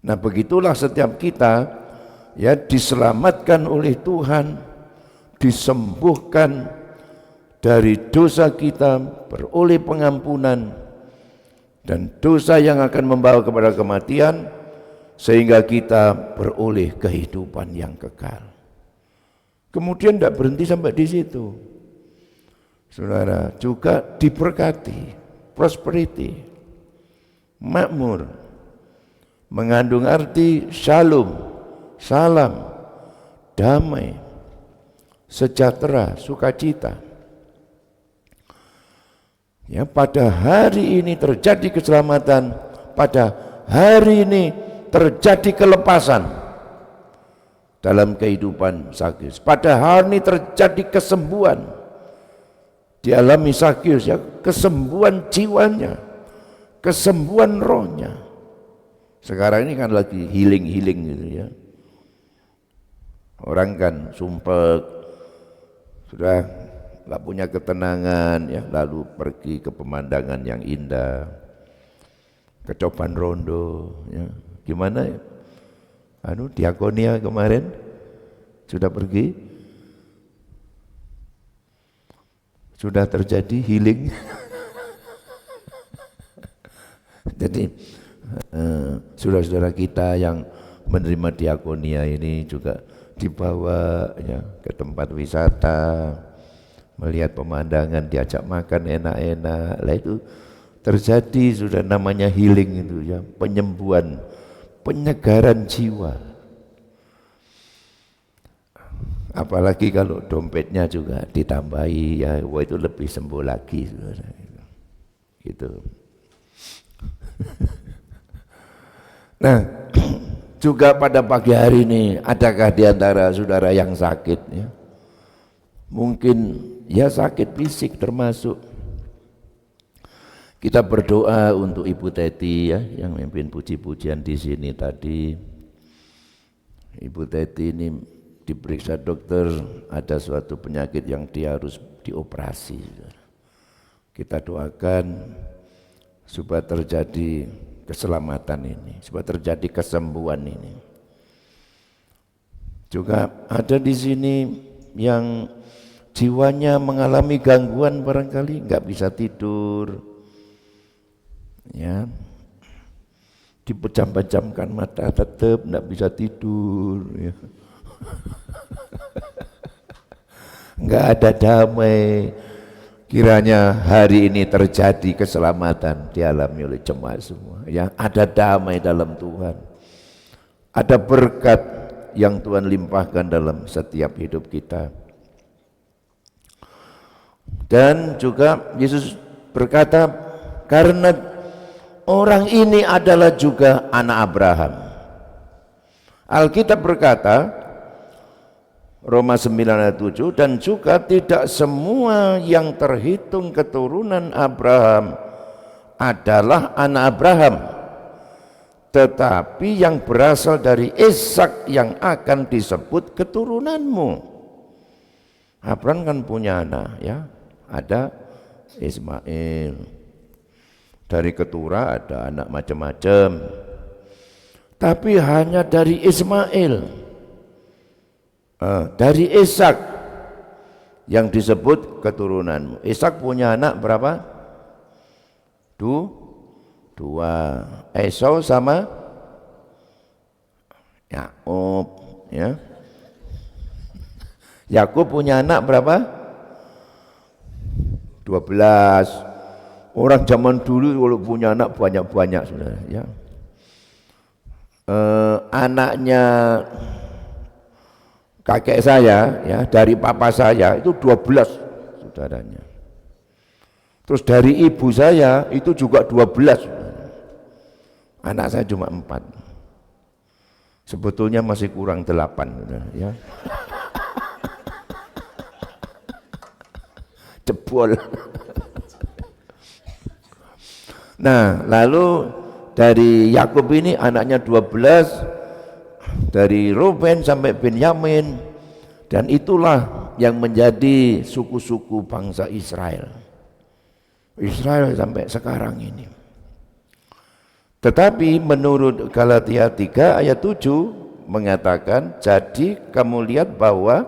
Nah, begitulah setiap kita ya, diselamatkan oleh Tuhan, disembuhkan dari dosa kita, beroleh pengampunan dan dosa yang akan membawa kepada kematian, sehingga kita beroleh kehidupan yang kekal. Kemudian tidak berhenti sampai di situ, saudara, juga diberkati, prosperity, makmur, mengandung arti shalom, salam, damai, sejahtera, sukacita. Ya, pada hari ini terjadi keselamatan, pada hari ini terjadi kelepasan dalam kehidupan Zakeus. Pada hari ini terjadi kesembuhan, dialami Zakeus ya, kesembuhan jiwanya, kesembuhan rohnya. Sekarang ini kan lagi healing gitu ya. Orang kan sumpek, sudah nggak punya ketenangan ya, lalu pergi ke pemandangan yang indah, ke Coban Rondo ya. Gimana ya? Diakonia kemarin sudah pergi, sudah terjadi healing. Jadi saudara-saudara kita yang menerima diakonia ini juga dibawa ya ke tempat wisata, melihat pemandangan, diajak makan enak-enak. Lah itu terjadi sudah namanya healing itu ya, penyembuhan, penyegaran jiwa. Apalagi kalau dompetnya juga ditambahi ya, wah itu lebih sembuh lagi saudara. Gitu. Nah, juga pada pagi hari ini, adakah di antara saudara yang sakit ya? Mungkin ya sakit fisik termasuk. Kita berdoa untuk Ibu Teti ya, yang memimpin puji-pujian di sini tadi. Ibu Teti ini diperiksa dokter, ada suatu penyakit yang dia harus dioperasi. Kita doakan supaya terjadi keselamatan ini, supaya terjadi kesembuhan ini. Juga ada di sini yang jiwanya mengalami gangguan, barangkali nggak bisa tidur, ya, dipejam-pejamkan mata tetap nggak bisa tidur, ya. Nggak ada damai. Kiranya hari ini terjadi keselamatan dialami oleh jemaat semua. Ya, ada damai dalam Tuhan, ada berkat yang Tuhan limpahkan dalam setiap hidup kita. Dan juga Yesus berkata, karena orang ini adalah juga anak Abraham. Alkitab berkata, Roma 9 ayat 7, dan juga tidak semua yang terhitung keturunan Abraham adalah anak Abraham, tetapi yang berasal dari Ishak yang akan disebut keturunanmu. Abraham kan punya anak, ya, ada Ismail. Dari keturah ada anak macam-macam, tapi hanya dari Ismail, dari Ishak yang disebut keturunanmu. Ishak punya anak berapa? Dua. Esau sama Yakub, ya. Yakub punya anak berapa? 12. Orang zaman dulu kalau punya anak banyak-banyak, saudara, ya. Anaknya kakek saya, ya, dari papa saya itu 12 saudaranya. Terus dari ibu saya itu juga 12. Anak saya cuma 4. Sebetulnya masih kurang 8, ya. Jebol. Nah, lalu dari Yakub ini anaknya 12, dari Ruben sampai Benyamin, dan itulah yang menjadi suku-suku bangsa Israel. Israel sampai sekarang ini. Tetapi menurut Galatia 3 ayat 7 mengatakan, jadi kamu lihat bahwa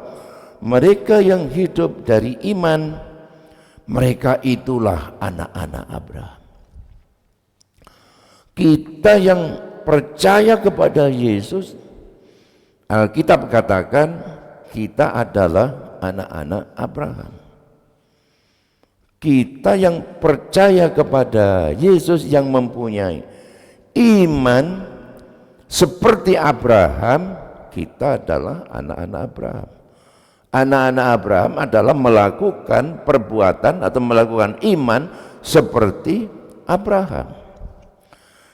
mereka yang hidup dari iman, mereka itulah anak-anak Abraham. Kita yang percaya kepada Yesus, Alkitab katakan kita adalah anak-anak Abraham. Kita yang percaya kepada Yesus, yang mempunyai iman seperti Abraham, kita adalah anak-anak Abraham. Anak-anak Abraham adalah melakukan perbuatan atau melakukan iman seperti Abraham.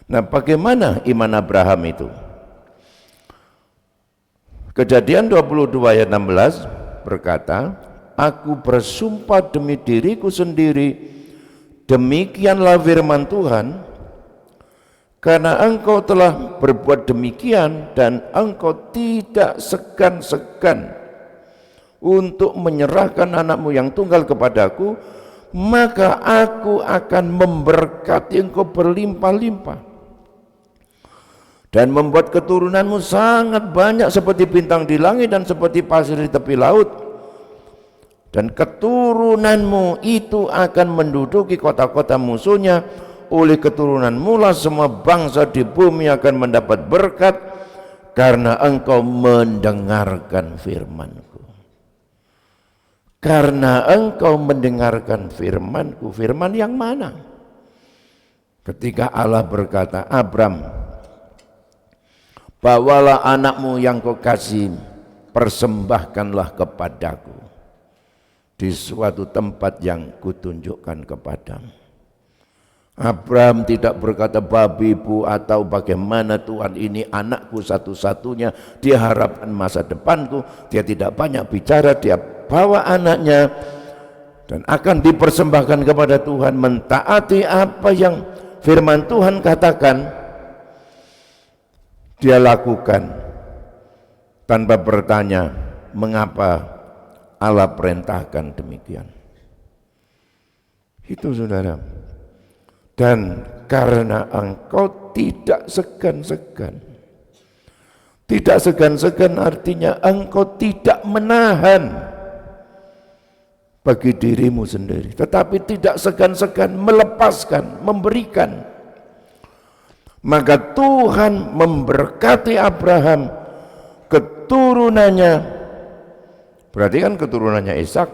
Nah, bagaimana iman Abraham itu? Kejadian 22 ayat 16 berkata, aku bersumpah demi diriku sendiri, demikianlah firman Tuhan, karena engkau telah berbuat demikian dan engkau tidak segan-segan untuk menyerahkan anakmu yang tunggal kepadaku, maka aku akan memberkati engkau berlimpah-limpah dan membuat keturunanmu sangat banyak seperti bintang di langit dan seperti pasir di tepi laut, dan keturunanmu itu akan menduduki kota-kota musuhnya. Oleh keturunanmu lah semua bangsa di bumi akan mendapat berkat, karena engkau mendengarkan firman-Ku. Karena engkau mendengarkan firman-Ku. Firman yang mana? Ketika Allah berkata, Abram, bawalah anakmu yang kau kasih, persembahkanlah kepadaku di suatu tempat yang kutunjukkan kepadamu. Abraham tidak berkata, babi bu, atau bagaimana Tuhan, ini anakku satu-satunya, dia harapan masa depanku. Dia tidak banyak bicara, dia bawa anaknya dan akan dipersembahkan kepada Tuhan, mentaati apa yang firman Tuhan katakan. Dia lakukan tanpa bertanya mengapa Allah perintahkan demikian. Itu, saudara. Dan karena engkau tidak segan-segan. Tidak segan-segan artinya engkau tidak menahan bagi dirimu sendiri, tetapi tidak segan-segan melepaskan, memberikan. Maka Tuhan memberkati Abraham, keturunannya, berarti kan keturunannya Ishak,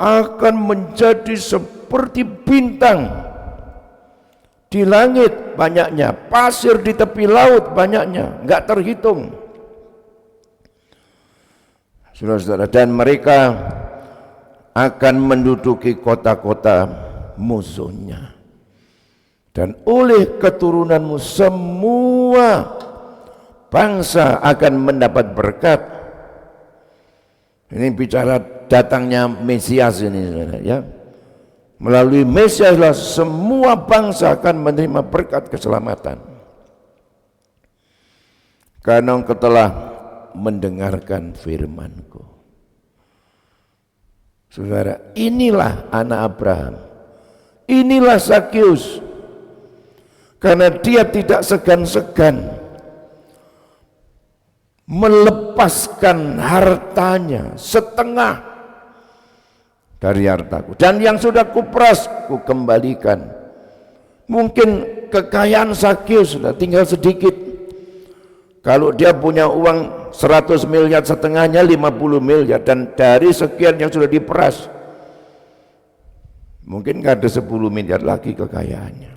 akan menjadi seperti bintang di langit banyaknya, pasir di tepi laut banyaknya, enggak terhitung. Saudara-saudara, dan mereka akan menduduki kota-kota musuhnya. Dan oleh keturunanmu semua bangsa akan mendapat berkat, Ini bicara datangnya Mesias ini, saudara, ya. Melalui Mesiaslah semua bangsa akan menerima berkat keselamatan. Karena engkau telah mendengarkan firman-Ku. Saudara, inilah anak Abraham. Inilah Zakius. Karena dia tidak segan-segan melepaskan hartanya setengah dari hartaku, dan yang sudah kuperas ku kembalikan. Mungkin kekayaan Zakius sudah tinggal sedikit. Kalau dia punya uang 100 miliar, setengahnya 50 miliar, dan dari sekian yang sudah diperas mungkin gak ada 10 miliar lagi kekayaannya.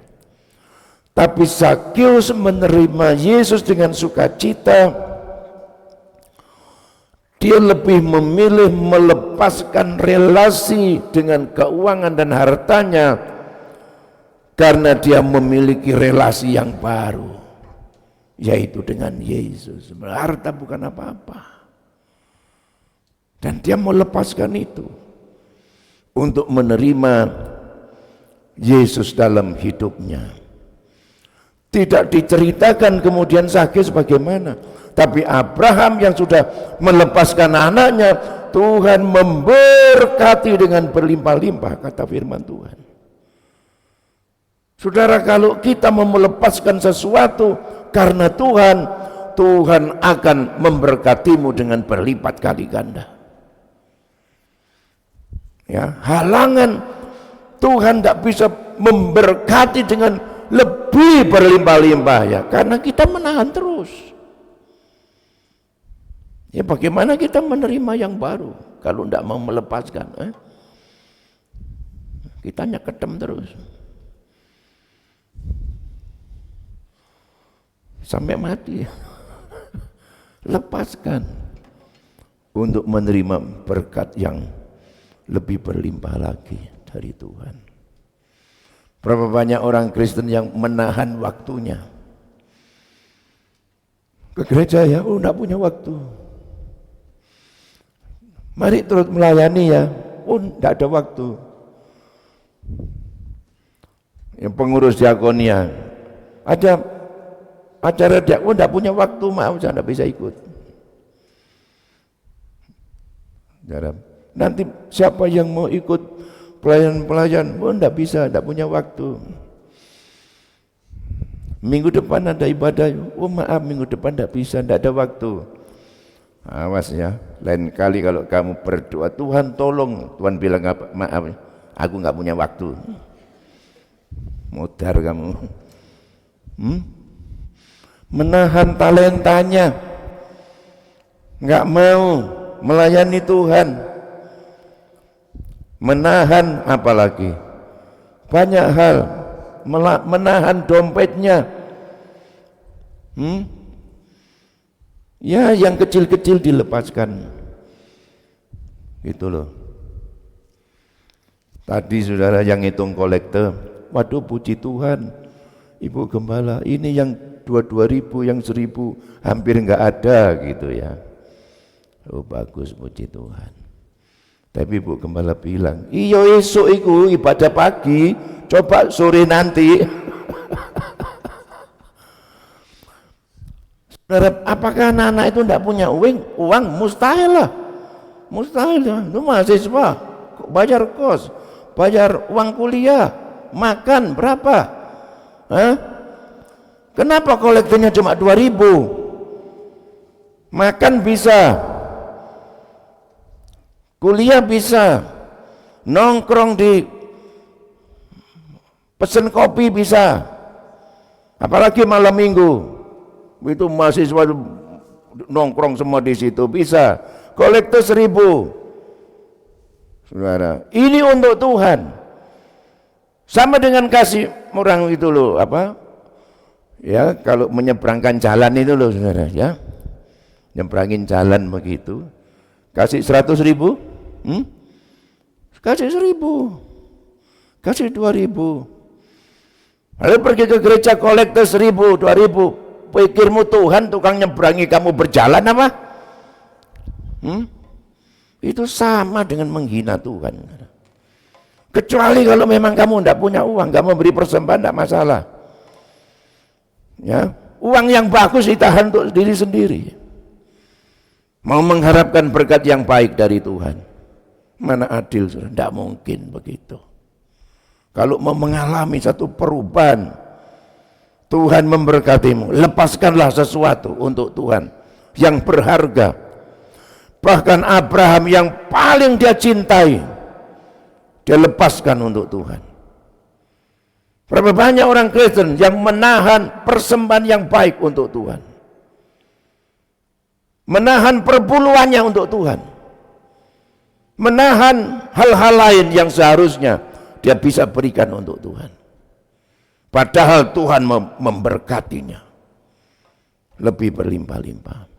Tapi Zakius menerima Yesus dengan sukacita. Dia lebih memilih melepaskan relasi dengan keuangan dan hartanya karena dia memiliki relasi yang baru, yaitu dengan Yesus. Harta bukan apa-apa, dan dia melepaskan itu untuk menerima Yesus dalam hidupnya. Tidak diceritakan kemudian Zakius bagaimana, tapi Abraham yang sudah melepaskan anaknya, Tuhan memberkati dengan berlimpah-limpah, kata firman Tuhan. Saudara, kalau kita mau melepaskan sesuatu karena Tuhan, Tuhan akan memberkatimu dengan berlipat kali ganda. Ya, halangan Tuhan tidak bisa memberkati dengan lebih berlimpah-limpah, ya, karena kita menahan terus. Ya, bagaimana kita menerima yang baru kalau tidak mau melepaskan? Kita nyekedem terus sampai mati. Lepaskan untuk menerima berkat yang lebih berlimpah lagi dari Tuhan. Berapa banyak orang Kristen yang menahan waktunya ke gereja, ya, tidak punya waktu. Mari turut melayani, ya, tidak ada waktu. Yang pengurus diakonia, ada acara diakon, tidak punya waktu, maaf saya tidak bisa ikut. Nanti siapa yang mau ikut pelayan-pelayan, tidak bisa, tidak punya waktu. Minggu depan ada ibadah, maaf minggu depan tidak bisa, tidak ada waktu. Awas, ya, lain kali kalau kamu berdoa, Tuhan tolong, Tuhan bilang apa? Maaf, aku nggak punya waktu. Mudar kamu. Menahan talentanya, nggak mau melayani Tuhan. Menahan apalagi? Banyak hal. Menahan dompetnya. Ya, yang kecil-kecil dilepaskan. Gitu loh. Tadi saudara yang hitung kolektor, waduh puji Tuhan, Ibu Gembala, ini yang 22.000, yang 1.000 hampir enggak ada gitu, ya. Oh, bagus, puji Tuhan. Tapi Ibu Gembala bilang, iya esok itu ibadah pagi, coba sore nanti. Apakah anak-anak itu tidak punya uang? Mustahil lah. Mustahil lah. Itu mahasiswa, bayar kos, bayar uang kuliah, makan berapa? Kenapa kolektornya cuma 2.000? Makan bisa, kuliah bisa, nongkrong di pesen kopi bisa, apalagi malam minggu. Itu mahasiswa nongkrong semua di situ bisa. Kolektor 1.000. Saudara, ini untuk Tuhan. Sama dengan kasih orang itu loh, apa? Ya, kalau menyeberangkan jalan itu loh, saudara, ya. Nyebrangin jalan begitu. Kasih 100.000? Kasih 1.000. Kasih 2.000. Lalu pergi ke gereja kolektor 1.000, 2.000. Pikirmu Tuhan tukang nyebrangi kamu berjalan apa? Itu sama dengan menghina Tuhan. Kecuali kalau memang kamu tidak punya uang, nggak memberi persembahan, tidak masalah. Ya, uang yang bagus ditahan untuk diri sendiri. Mau mengharapkan berkat yang baik dari Tuhan, mana adil, saudara? Tidak mungkin begitu. Kalau mau mengalami satu perubahan, Tuhan memberkatimu, lepaskanlah sesuatu untuk Tuhan yang berharga. Bahkan Abraham yang paling dia cintai, dia lepaskan untuk Tuhan. Berapa banyak orang Kristen yang menahan persembahan yang baik untuk Tuhan, menahan perpuluhannya untuk Tuhan, menahan hal-hal lain yang seharusnya dia bisa berikan untuk Tuhan. Padahal Tuhan memberkatinya lebih berlimpah-limpah.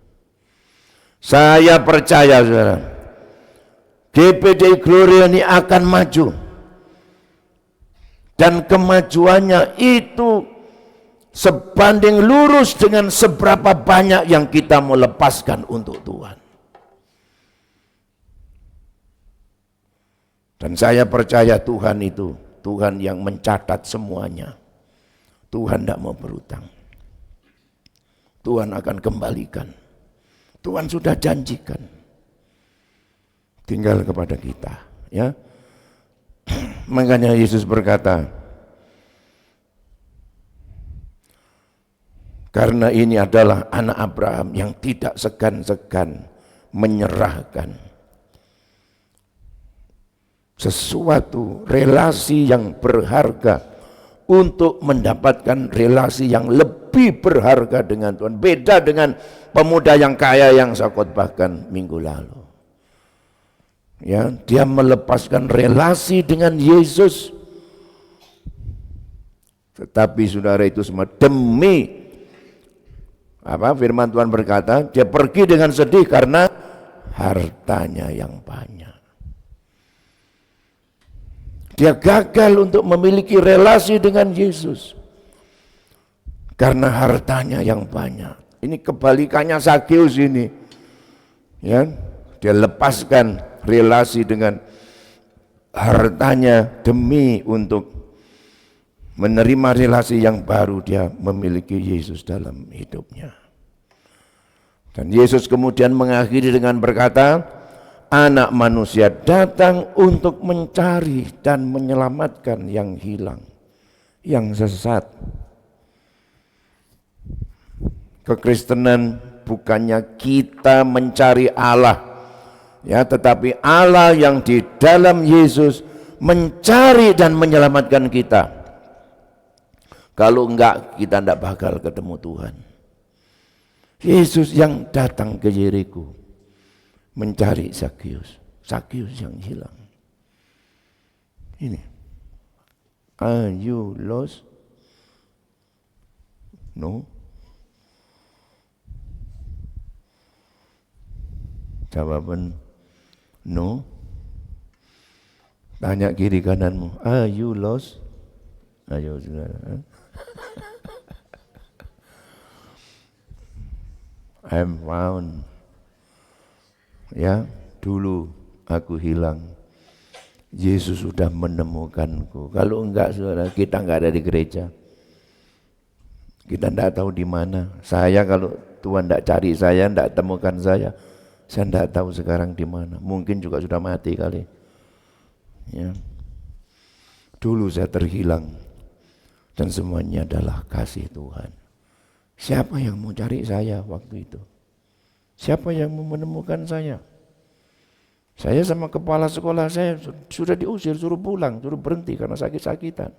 Saya percaya, saudara, GPDI Gloria ini akan maju, dan kemajuannya itu sebanding lurus dengan seberapa banyak yang kita mau lepaskan untuk Tuhan. Dan saya percaya Tuhan itu Tuhan yang mencatat semuanya. Tuhan tidak mau berutang. Tuhan akan kembalikan. Tuhan sudah janjikan. Tinggal kepada kita, ya. Makanya Yesus berkata, karena ini adalah anak Abraham yang tidak segan-segan menyerahkan sesuatu, relasi yang berharga untuk mendapatkan relasi yang lebih berharga dengan Tuhan. Beda dengan pemuda yang kaya yang saya khotbahkan minggu lalu. Ya, dia melepaskan relasi dengan Yesus. Tetapi saudara, itu semua demi apa? Firman Tuhan berkata, dia pergi dengan sedih karena hartanya yang banyak. Dia gagal untuk memiliki relasi dengan Yesus karena hartanya yang banyak. Ini kebalikannya Zakeus ini. Ya, dia lepaskan relasi dengan hartanya demi untuk menerima relasi yang baru. Dia memiliki Yesus dalam hidupnya. Dan Yesus kemudian mengakhiri dengan berkata, Anak manusia datang untuk mencari dan menyelamatkan yang hilang, yang sesat. Kekristenan bukannya kita mencari Allah, ya, tetapi Allah yang di dalam Yesus mencari dan menyelamatkan kita. Kalau enggak, kita enggak bakal ketemu Tuhan. Yesus yang datang ke Yeriko mencari Zakeus, Zakeus yang hilang. Ini, are you lost? No. Jawaban no. Tanya kiri kananmu, are you lost? Ayo saudara. I'm found. Ya, dulu aku hilang, Yesus sudah menemukanku. Kalau enggak, saudara, kita enggak ada di gereja. Kita enggak tahu di mana. Saya kalau Tuhan enggak cari saya, enggak temukan saya enggak tahu sekarang di mana. Mungkin juga sudah mati kali. Ya. Dulu saya terhilang, dan semuanya adalah kasih Tuhan. Siapa yang mau cari saya waktu itu? Siapa yang mau menemukan saya? Saya sama kepala sekolah saya sudah diusir, suruh pulang, suruh berhenti karena sakit-sakitan.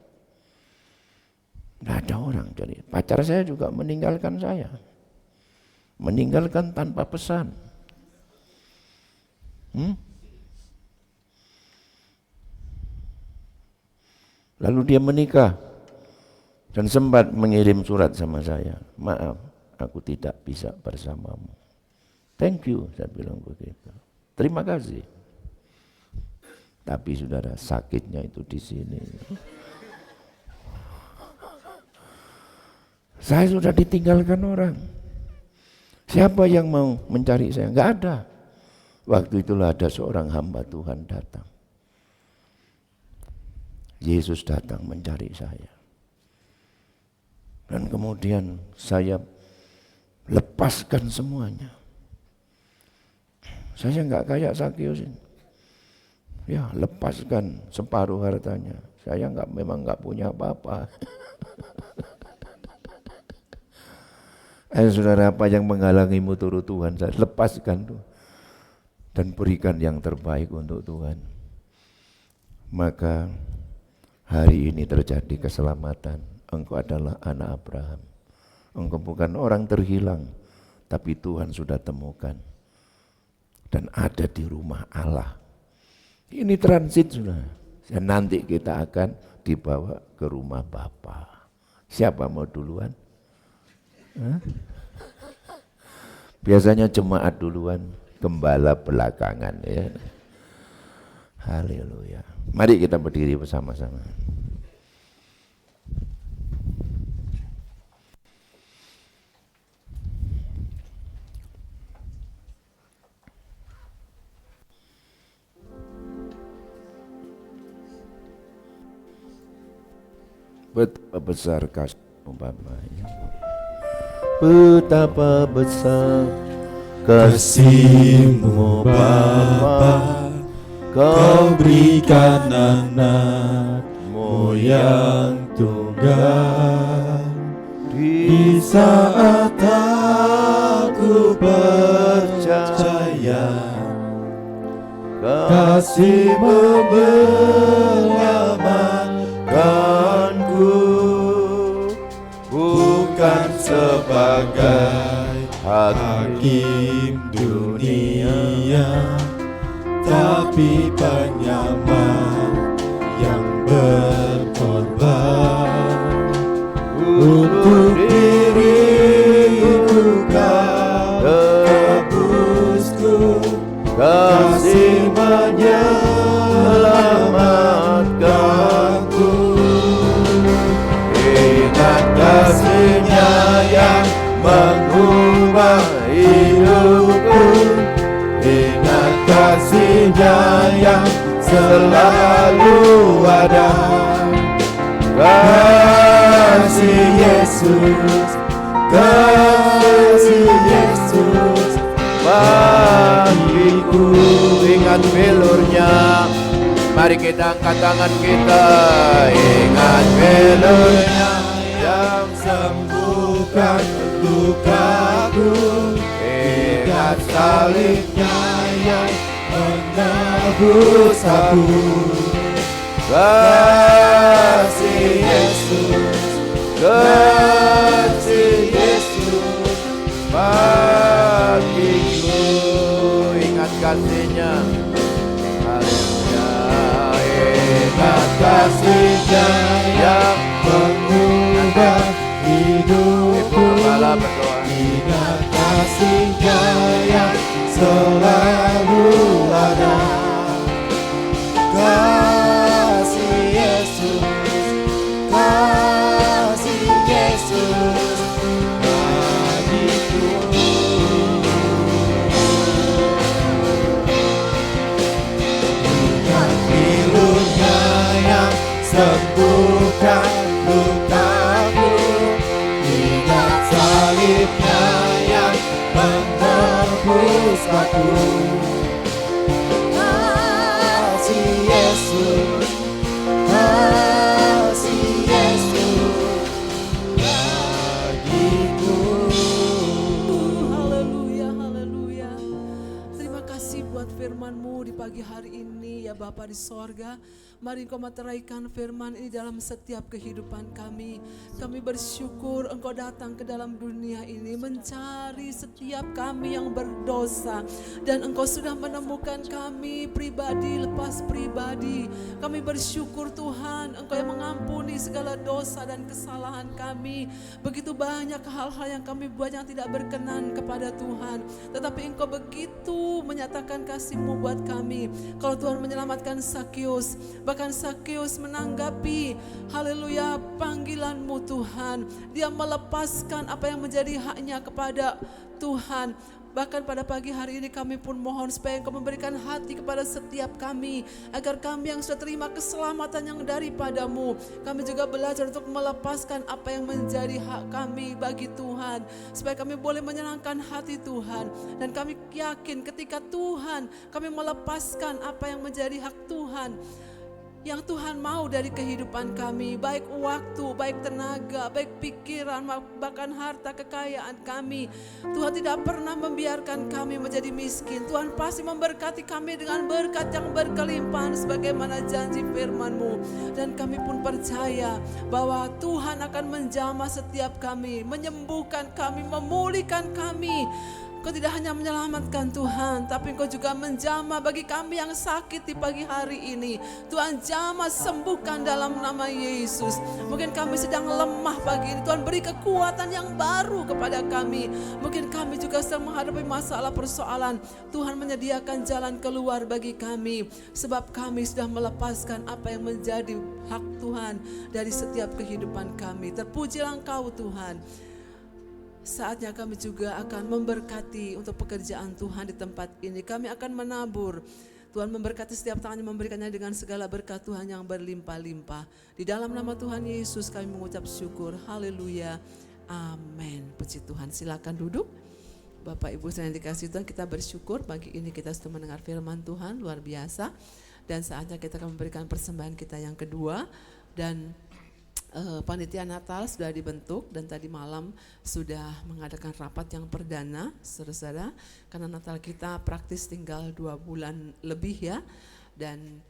Tidak ada orang. Jadi pacar saya juga meninggalkan saya, meninggalkan tanpa pesan. Lalu dia menikah dan sempat mengirim surat sama saya, maaf, aku tidak bisa bersamamu. Thank you, saya bilang begitu. Terima kasih. Tapi saudara, sakitnya itu di sini. Saya sudah ditinggalkan orang. Siapa yang mau mencari saya? Enggak ada. Waktu itulah ada seorang hamba Tuhan datang. Yesus datang mencari saya. Dan kemudian saya lepaskan semuanya. Saya enggak kayak Zakius ini. Ya, lepaskan separuh hartanya. Saya memang enggak punya apa-apa. Saudara, apa yang menghalangimu turut Tuhan? Saya lepaskan tuh. Dan berikan yang terbaik untuk Tuhan. Maka hari ini terjadi keselamatan. Engkau adalah anak Abraham. Engkau bukan orang terhilang, tapi Tuhan sudah temukan. Dan ada di rumah Allah. Ini transit sudah. Dan nanti kita akan dibawa ke rumah Bapa. Siapa mau duluan? Biasanya jemaat duluan, gembala belakangan ya. Haleluya. Mari kita berdiri bersama-sama. Betapa besar kasih-Mu Bapa. Betapa besar kasih-Mu Bapa, Kau berikan anak-Mu yang tunggal. Di saat aku percaya, kasih-Mu menyelamatkanku, bukan sebagai hakim dunia, tapi penyelamat yang berkorban. Untuk diriku Kau tebusku, kasih menyelamatkanku. Ingat kasih-Nya yang mengubah hidupku, ingat kasih-Nya yang selalu ada. Kasih Yesus, kasih Yesus bagiku. Ingat belurnya, mari kita angkat tangan kita. Ingat belurnya yang sembuhkan lukaku, ingat salibnya yang menebus aku. Kasih Yesus, kasih Yesus bagiku. Ingat kasih-Nya, haleluya. Ingat kasih-Nya yang mengubah hidupku, ingat kasih-Nya yang selalu ada. Kasih Yesus, kasih Yesus bagiku. Ingat pilu-Nya yang sembuhkan lukaku, ingat salib-Nya yang menebus aku. Yesus, kasih Yesus bagiku. Haleluya, haleluya. Terima kasih buat firman-Mu di pagi hari ini ya Bapa di sorga. Mari Engkau meteraikan firman ini dalam setiap kehidupan kami. Kami bersyukur Engkau datang ke dalam dunia ini mencari setiap kami yang berdosa. Dan Engkau sudah menemukan kami pribadi lepas pribadi. Kami bersyukur Tuhan, Engkau yang mengampuni segala dosa dan kesalahan kami. Begitu banyak hal-hal yang kami buat yang tidak berkenan kepada Tuhan. Tetapi Engkau begitu menyatakan kasih-Mu buat kami. Kalau Tuhan menyelamatkan Zakius, bahkan Zakius menanggapi haleluya panggilan-Mu Tuhan. Dia melepaskan apa yang menjadi haknya kepada Tuhan. Bahkan pada pagi hari ini kami pun mohon supaya Engkau memberikan hati kepada setiap kami, agar kami yang sudah terima keselamatan yang daripadamu, kami juga belajar untuk melepaskan apa yang menjadi hak kami bagi Tuhan, supaya kami boleh menyenangkan hati Tuhan. Dan kami yakin ketika Tuhan kami melepaskan apa yang menjadi hak Tuhan, yang Tuhan mau dari kehidupan kami, baik waktu, baik tenaga, baik pikiran, bahkan harta kekayaan kami, Tuhan tidak pernah membiarkan kami menjadi miskin. Tuhan pasti memberkati kami dengan berkat yang berkelimpahan sebagaimana janji firman-Mu. Dan kami pun percaya bahwa Tuhan akan menjamah setiap kami, menyembuhkan kami, memulihkan kami. Engkau tidak hanya menyelamatkan Tuhan, tapi Engkau juga menjamah bagi kami yang sakit di pagi hari ini. Tuhan jamah, sembuhkan dalam nama Yesus. Mungkin kami sedang lemah pagi ini, Tuhan beri kekuatan yang baru kepada kami. Mungkin kami juga sedang menghadapi masalah persoalan, Tuhan menyediakan jalan keluar bagi kami. Sebab kami sudah melepaskan apa yang menjadi hak Tuhan dari setiap kehidupan kami. Terpujilah Engkau Tuhan. Saatnya kami juga akan memberkati untuk pekerjaan Tuhan di tempat ini. Kami akan menabur. Tuhan memberkati setiap tangannya, memberikannya dengan segala berkat Tuhan yang berlimpah-limpah. Di dalam nama Tuhan Yesus kami mengucap syukur. Haleluya. Amin. Puji Tuhan. Silakan duduk. Bapak Ibu yang dikasihi Tuhan, kita bersyukur pagi ini kita sudah mendengar firman Tuhan luar biasa. Dan saatnya kita akan memberikan persembahan kita yang kedua. Dan panitia Natal sudah dibentuk dan tadi malam sudah mengadakan rapat yang perdana, saudara-saudara, karena Natal kita praktis tinggal 2 bulan lebih ya, dan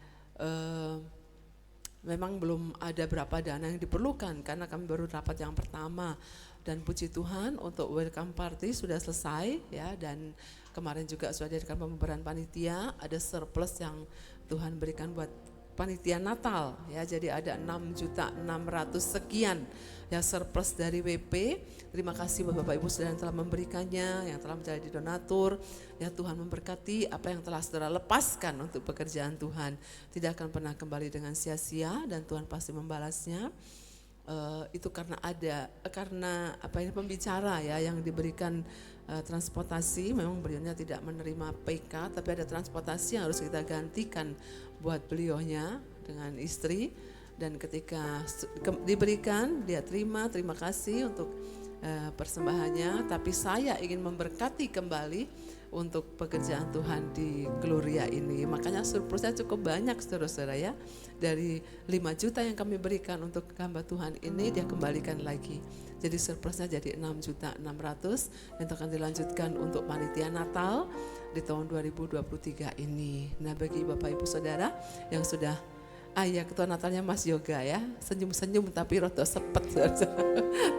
memang belum ada berapa dana yang diperlukan karena kami baru rapat yang pertama. Dan puji Tuhan untuk welcome party sudah selesai ya, dan kemarin juga sudah diadakan pembayaran panitia, ada surplus yang Tuhan berikan buat panitia Natal ya, jadi ada 6.600.000 sekian yang surplus dari WP. Terima kasih buat Bapak Ibu Saudara yang telah memberikannya, yang telah menjadi donatur. Ya Tuhan memberkati apa yang telah saudara lepaskan untuk pekerjaan Tuhan, tidak akan pernah kembali dengan sia-sia dan Tuhan pasti membalasnya. Itu karena apa ini pembicara ya yang diberikan transportasi, memang beliaunya tidak menerima PK, tapi ada transportasi yang harus kita gantikan buat beliaunya dengan istri. Dan ketika diberikan, dia terima kasih untuk persembahannya, tapi saya ingin memberkati kembali untuk pekerjaan Tuhan di Gloria ini. Makanya surplusnya cukup banyak saudara-saudara ya. Dari 5 juta yang kami berikan untuk hamba Tuhan ini, dia kembalikan lagi. Jadi surplusnya jadi 6.600.000 dan akan dilanjutkan untuk panitia Natal di tahun 2023 ini. Nah bagi Bapak Ibu Saudara yang sudah ketua Natalnya Mas Yoga ya, senyum-senyum tapi roto sepet,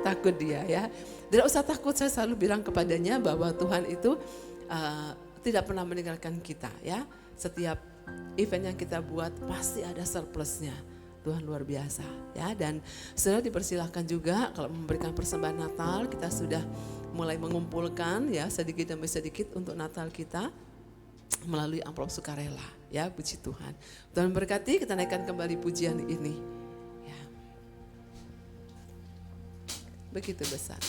takut dia ya. Tidak usah takut, saya selalu bilang kepadanya bahwa Tuhan itu tidak pernah meninggalkan kita ya. Setiap event yang kita buat pasti ada surplusnya. Tuhan luar biasa ya. Dan saudara dipersilahkan juga kalau memberikan persembahan Natal, kita sudah mulai mengumpulkan ya sedikit demi sedikit untuk Natal kita melalui amplop sukarela ya. Puji Tuhan. Tuhan berkati, kita naikkan kembali pujian ini ya. Begitu besar.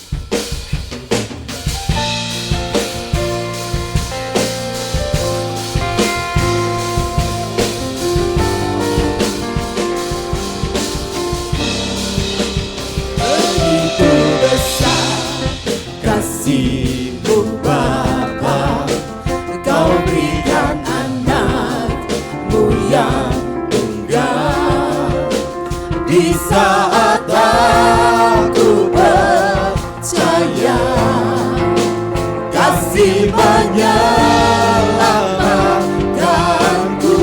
Begitu besar kasih-Mu Bapa, Kau berikan anak-Mu yang tunggal. Di saat aku percaya kasih menyelamatkanku,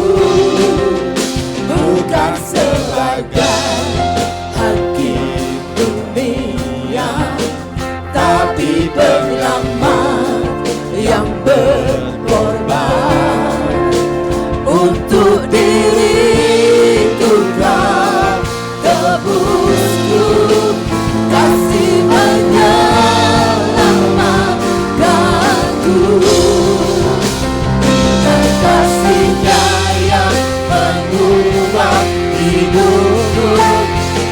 bukan sebagai hakim dunia, tapi penyelamat yang berkorban untuk diriku kau tebusku. Kasih menyelamatkanku, dan kasih-Nya yang mengubah hidupku,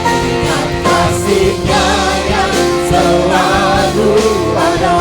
dengan kasih-Nya yang selalu ada.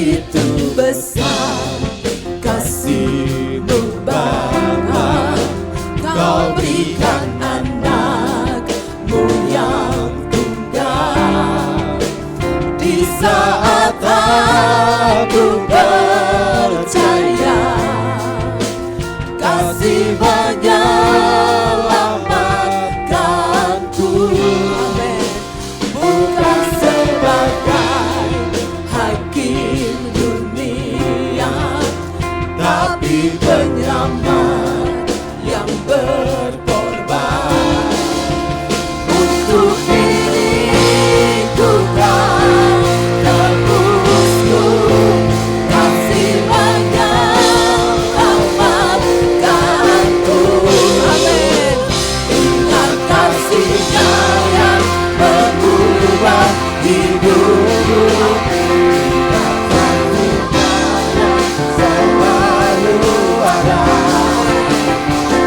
begitu besar kasih-Mu Bapa, Kau berikan anak-Mu yang tunggal. Di saat aku percaya kasih menyelamatkanku, bukan sebagai hakim dunia, tapi penyelamat yang berkorban. Untuk diriku kau tebusku, kasih menyelamatkanku. Amin. Ingat kasih-Nya yang mengubah hidupku. Selalu ada.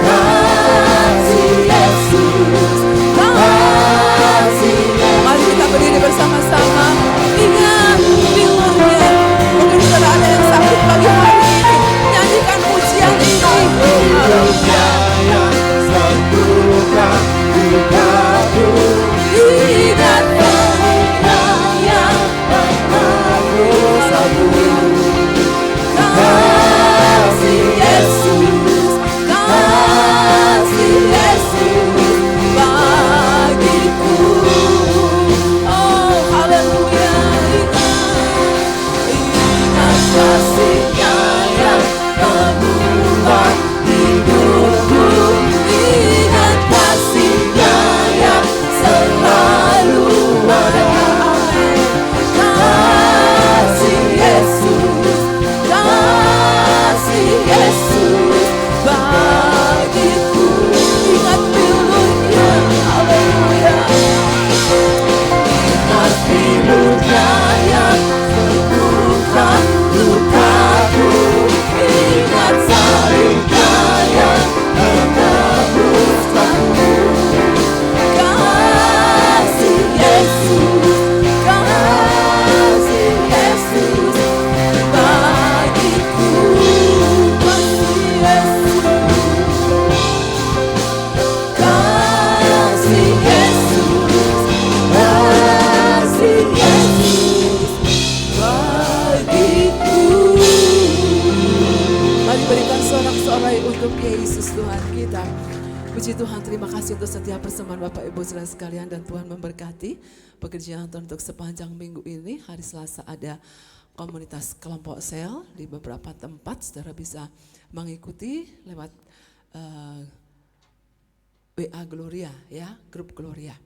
Kasih Yesus, kasih Yesus. Mari kita berdiri bersama-sama. Ingat firman-Nya. Mungkin saudara ada yang sakit pagi hari ini. Nyanyikan pujian ini. Hidupnya yang sembuhkan lukaku. Ingat yang pernah ku sembuh. Kasih Yesus, kasih Yesus bagiku. Oh, haleluya. Ingat kasih-Nya yang mengubah hidupku. Ingat kasih-Nya yang selalu ada. Kasih Yesus, kasih Yesus bagiku. Ingat firman-Nya, haleluya. Ingat firman-Nya yang sembuhkan lukaku. Ingat salib-Nya yang menebuskanku. Kasih Yesus, kasih Yesus bagiku. Kasih Yesus, kasih Yesus, kasih Yesus bagiku. Mari berikan sorak-sorai untuk Yesus Tuhan kita. Puji Tuhan, terima kasih untuk setiap persembahan Bapak Ibu saudara sekalian, dan Tuhan memberkati pekerjaan Tuhan untuk sepanjang minggu ini. Hari Selasa ada komunitas kelompok sel di beberapa tempat, saudara bisa mengikuti lewat WA Gloria ya, grup Gloria.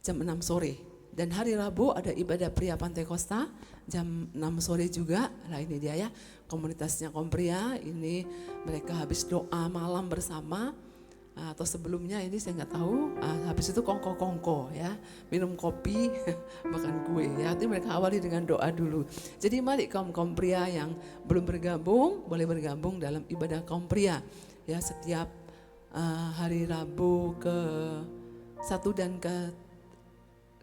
Jam 6 sore. Dan hari Rabu ada ibadah pria Pantai Kosta jam 6 sore juga. Nah ini dia ya, komunitasnya Kompria. Ini mereka habis doa malam bersama, atau sebelumnya ini saya nggak tahu. Habis itu kongko-kongko ya, minum kopi, makan kue ya. Jadi mereka awali dengan doa dulu. Jadi mari kaum Kompria yang belum bergabung, boleh bergabung dalam ibadah Kompria ya, setiap hari Rabu ke-1 dan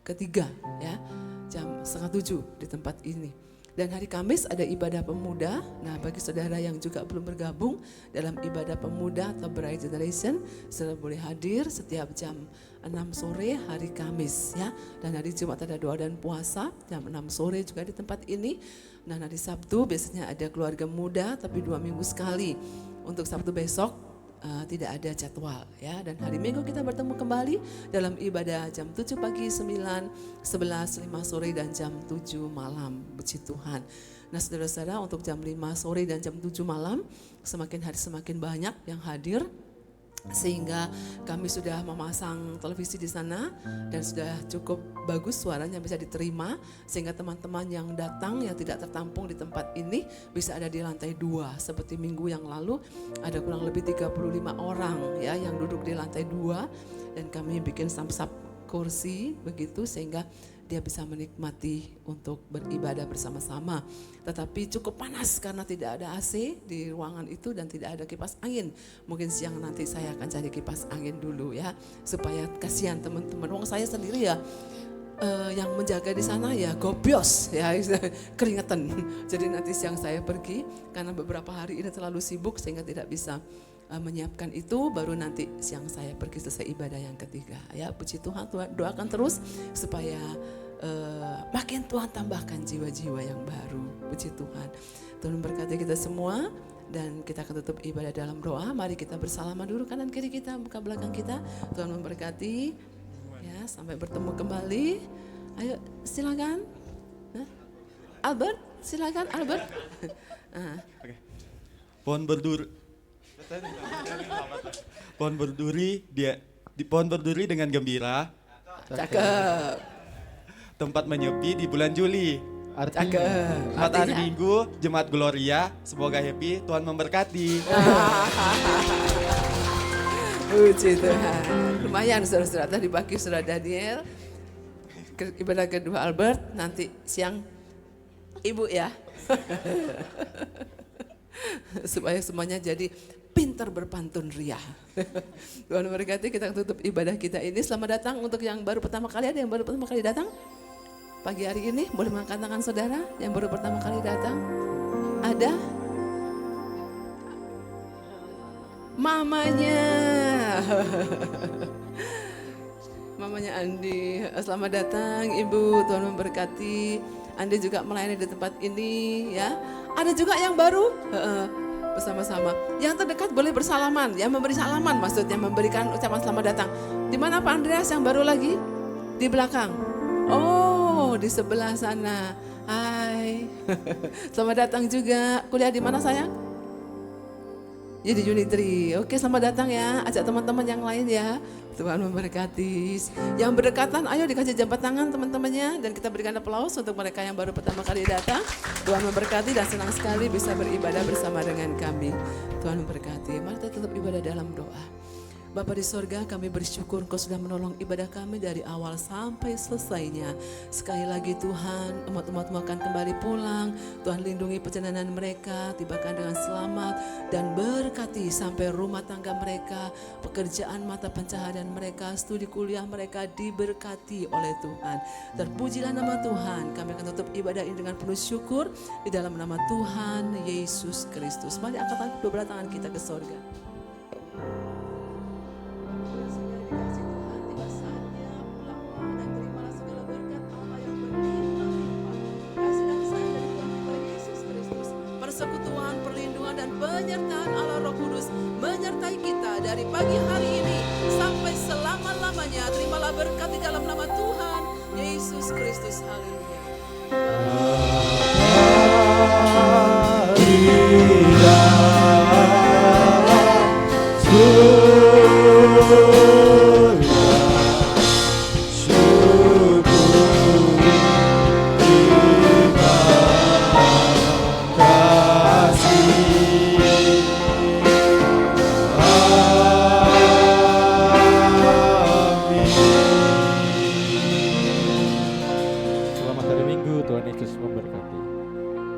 ketiga ya, jam 6:30 di tempat ini. Dan hari Kamis ada ibadah pemuda. Nah bagi saudara yang juga belum bergabung dalam ibadah pemuda atau Bright Generation, saudara boleh hadir setiap jam 6 sore hari Kamis ya. Dan hari Jumat ada doa dan puasa jam 6 sore juga di tempat ini. Nah hari Sabtu biasanya ada keluarga muda tapi 2 minggu sekali. Untuk Sabtu besok tidak ada jadwal ya. Dan hari Minggu kita bertemu kembali dalam ibadah jam 7 pagi, 9, 11, 5 sore dan jam 7 malam. Puji Tuhan. Nah saudara-saudara, untuk jam 5 sore dan jam 7 malam semakin hari semakin banyak yang hadir. Sehingga kami sudah memasang televisi di sana dan sudah cukup bagus, suaranya bisa diterima, sehingga teman-teman yang datang yang tidak tertampung di tempat ini bisa ada di lantai 2. Seperti minggu yang lalu ada kurang lebih 35 orang ya yang duduk di lantai 2, dan kami bikin samsat kursi begitu sehingga dia bisa menikmati untuk beribadah bersama-sama. Tetapi cukup panas karena tidak ada AC di ruangan itu dan tidak ada kipas angin. Mungkin siang nanti saya akan cari kipas angin dulu ya, supaya kasihan teman-teman. Wong saya sendiri ya yang menjaga di sana ya gobios ya keringetan. Jadi nanti siang saya pergi karena beberapa hari ini terlalu sibuk sehingga tidak bisa menyiapkan itu, baru nanti siang saya pergi selesai ibadah yang ketiga. Ya puji Tuhan, Tuhan doakan terus supaya makin Tuhan tambahkan jiwa-jiwa yang baru. Puji Tuhan. Tuhan memberkati kita semua dan kita akan tutup ibadah dalam doa. Mari kita bersalaman dulu, kanan kiri kita, muka belakang kita. Tuhan memberkati. Ya, sampai bertemu kembali. Ayo silakan. Albert, silakan Albert. Oke. Pohon berduri dengan gembira. Cakep. Tempat menyepi di bulan Juli. Cakep. Selamat hari Minggu, Jemaat Gloria. Semoga happy, Tuhan memberkati. Puji Tuhan. Lumayan saudara-saudara, tadi pagi saudara Daniel, ibadah kedua Albert, nanti siang Ibu ya. Supaya semuanya jadi pintar berpantun ria. Tuhan memberkati, kita tutup ibadah kita ini. Selamat datang untuk yang baru pertama kali, ada yang baru pertama kali datang? Pagi hari ini boleh mengangkat tangan saudara yang baru pertama kali datang? Ada? Mamanya. Mamanya Andi. Selamat datang Ibu, Tuhan memberkati. Andi juga melayani di tempat ini ya. Ada juga yang baru bersama-sama. Yang terdekat boleh bersalaman, yang memberi salaman maksudnya memberikan ucapan selamat datang. Di mana Pak Andreas yang baru lagi? Di belakang. Oh, di sebelah sana. Hai. Selamat datang juga. Kuliah di mana sayang? Jadi unit 3. Oke, selamat datang ya. Ajak teman-teman yang lain ya. Tuhan memberkati. Yang berdekatan, ayo dikasih jabat tangan teman-temannya. Dan kita berikan aplaus untuk mereka yang baru pertama kali datang. Tuhan memberkati dan senang sekali bisa beribadah bersama dengan kami. Tuhan memberkati. Mari kita tutup ibadah dalam doa. Bapa di sorga, kami bersyukur Engkau sudah menolong ibadah kami dari awal sampai selesainya. Sekali lagi Tuhan, umat-umat-Mu akan kembali pulang. Tuhan lindungi perjalanan mereka, tibakan dengan selamat. Dan berkati sampai rumah tangga mereka, pekerjaan mata pencaharian mereka, studi kuliah mereka diberkati oleh Tuhan. Terpujilah nama Tuhan, kami akan tutup ibadah ini dengan penuh syukur. Di dalam nama Tuhan Yesus Kristus. Mari angkat beberapa tangan kita ke sorga. Persekutuan, perlindungan dan penyertaan Allah Roh Kudus menyertai kita dari pagi hari ini sampai selama-lamanya. Terimalah berkat di dalam nama Tuhan Yesus Kristus. Haleluya.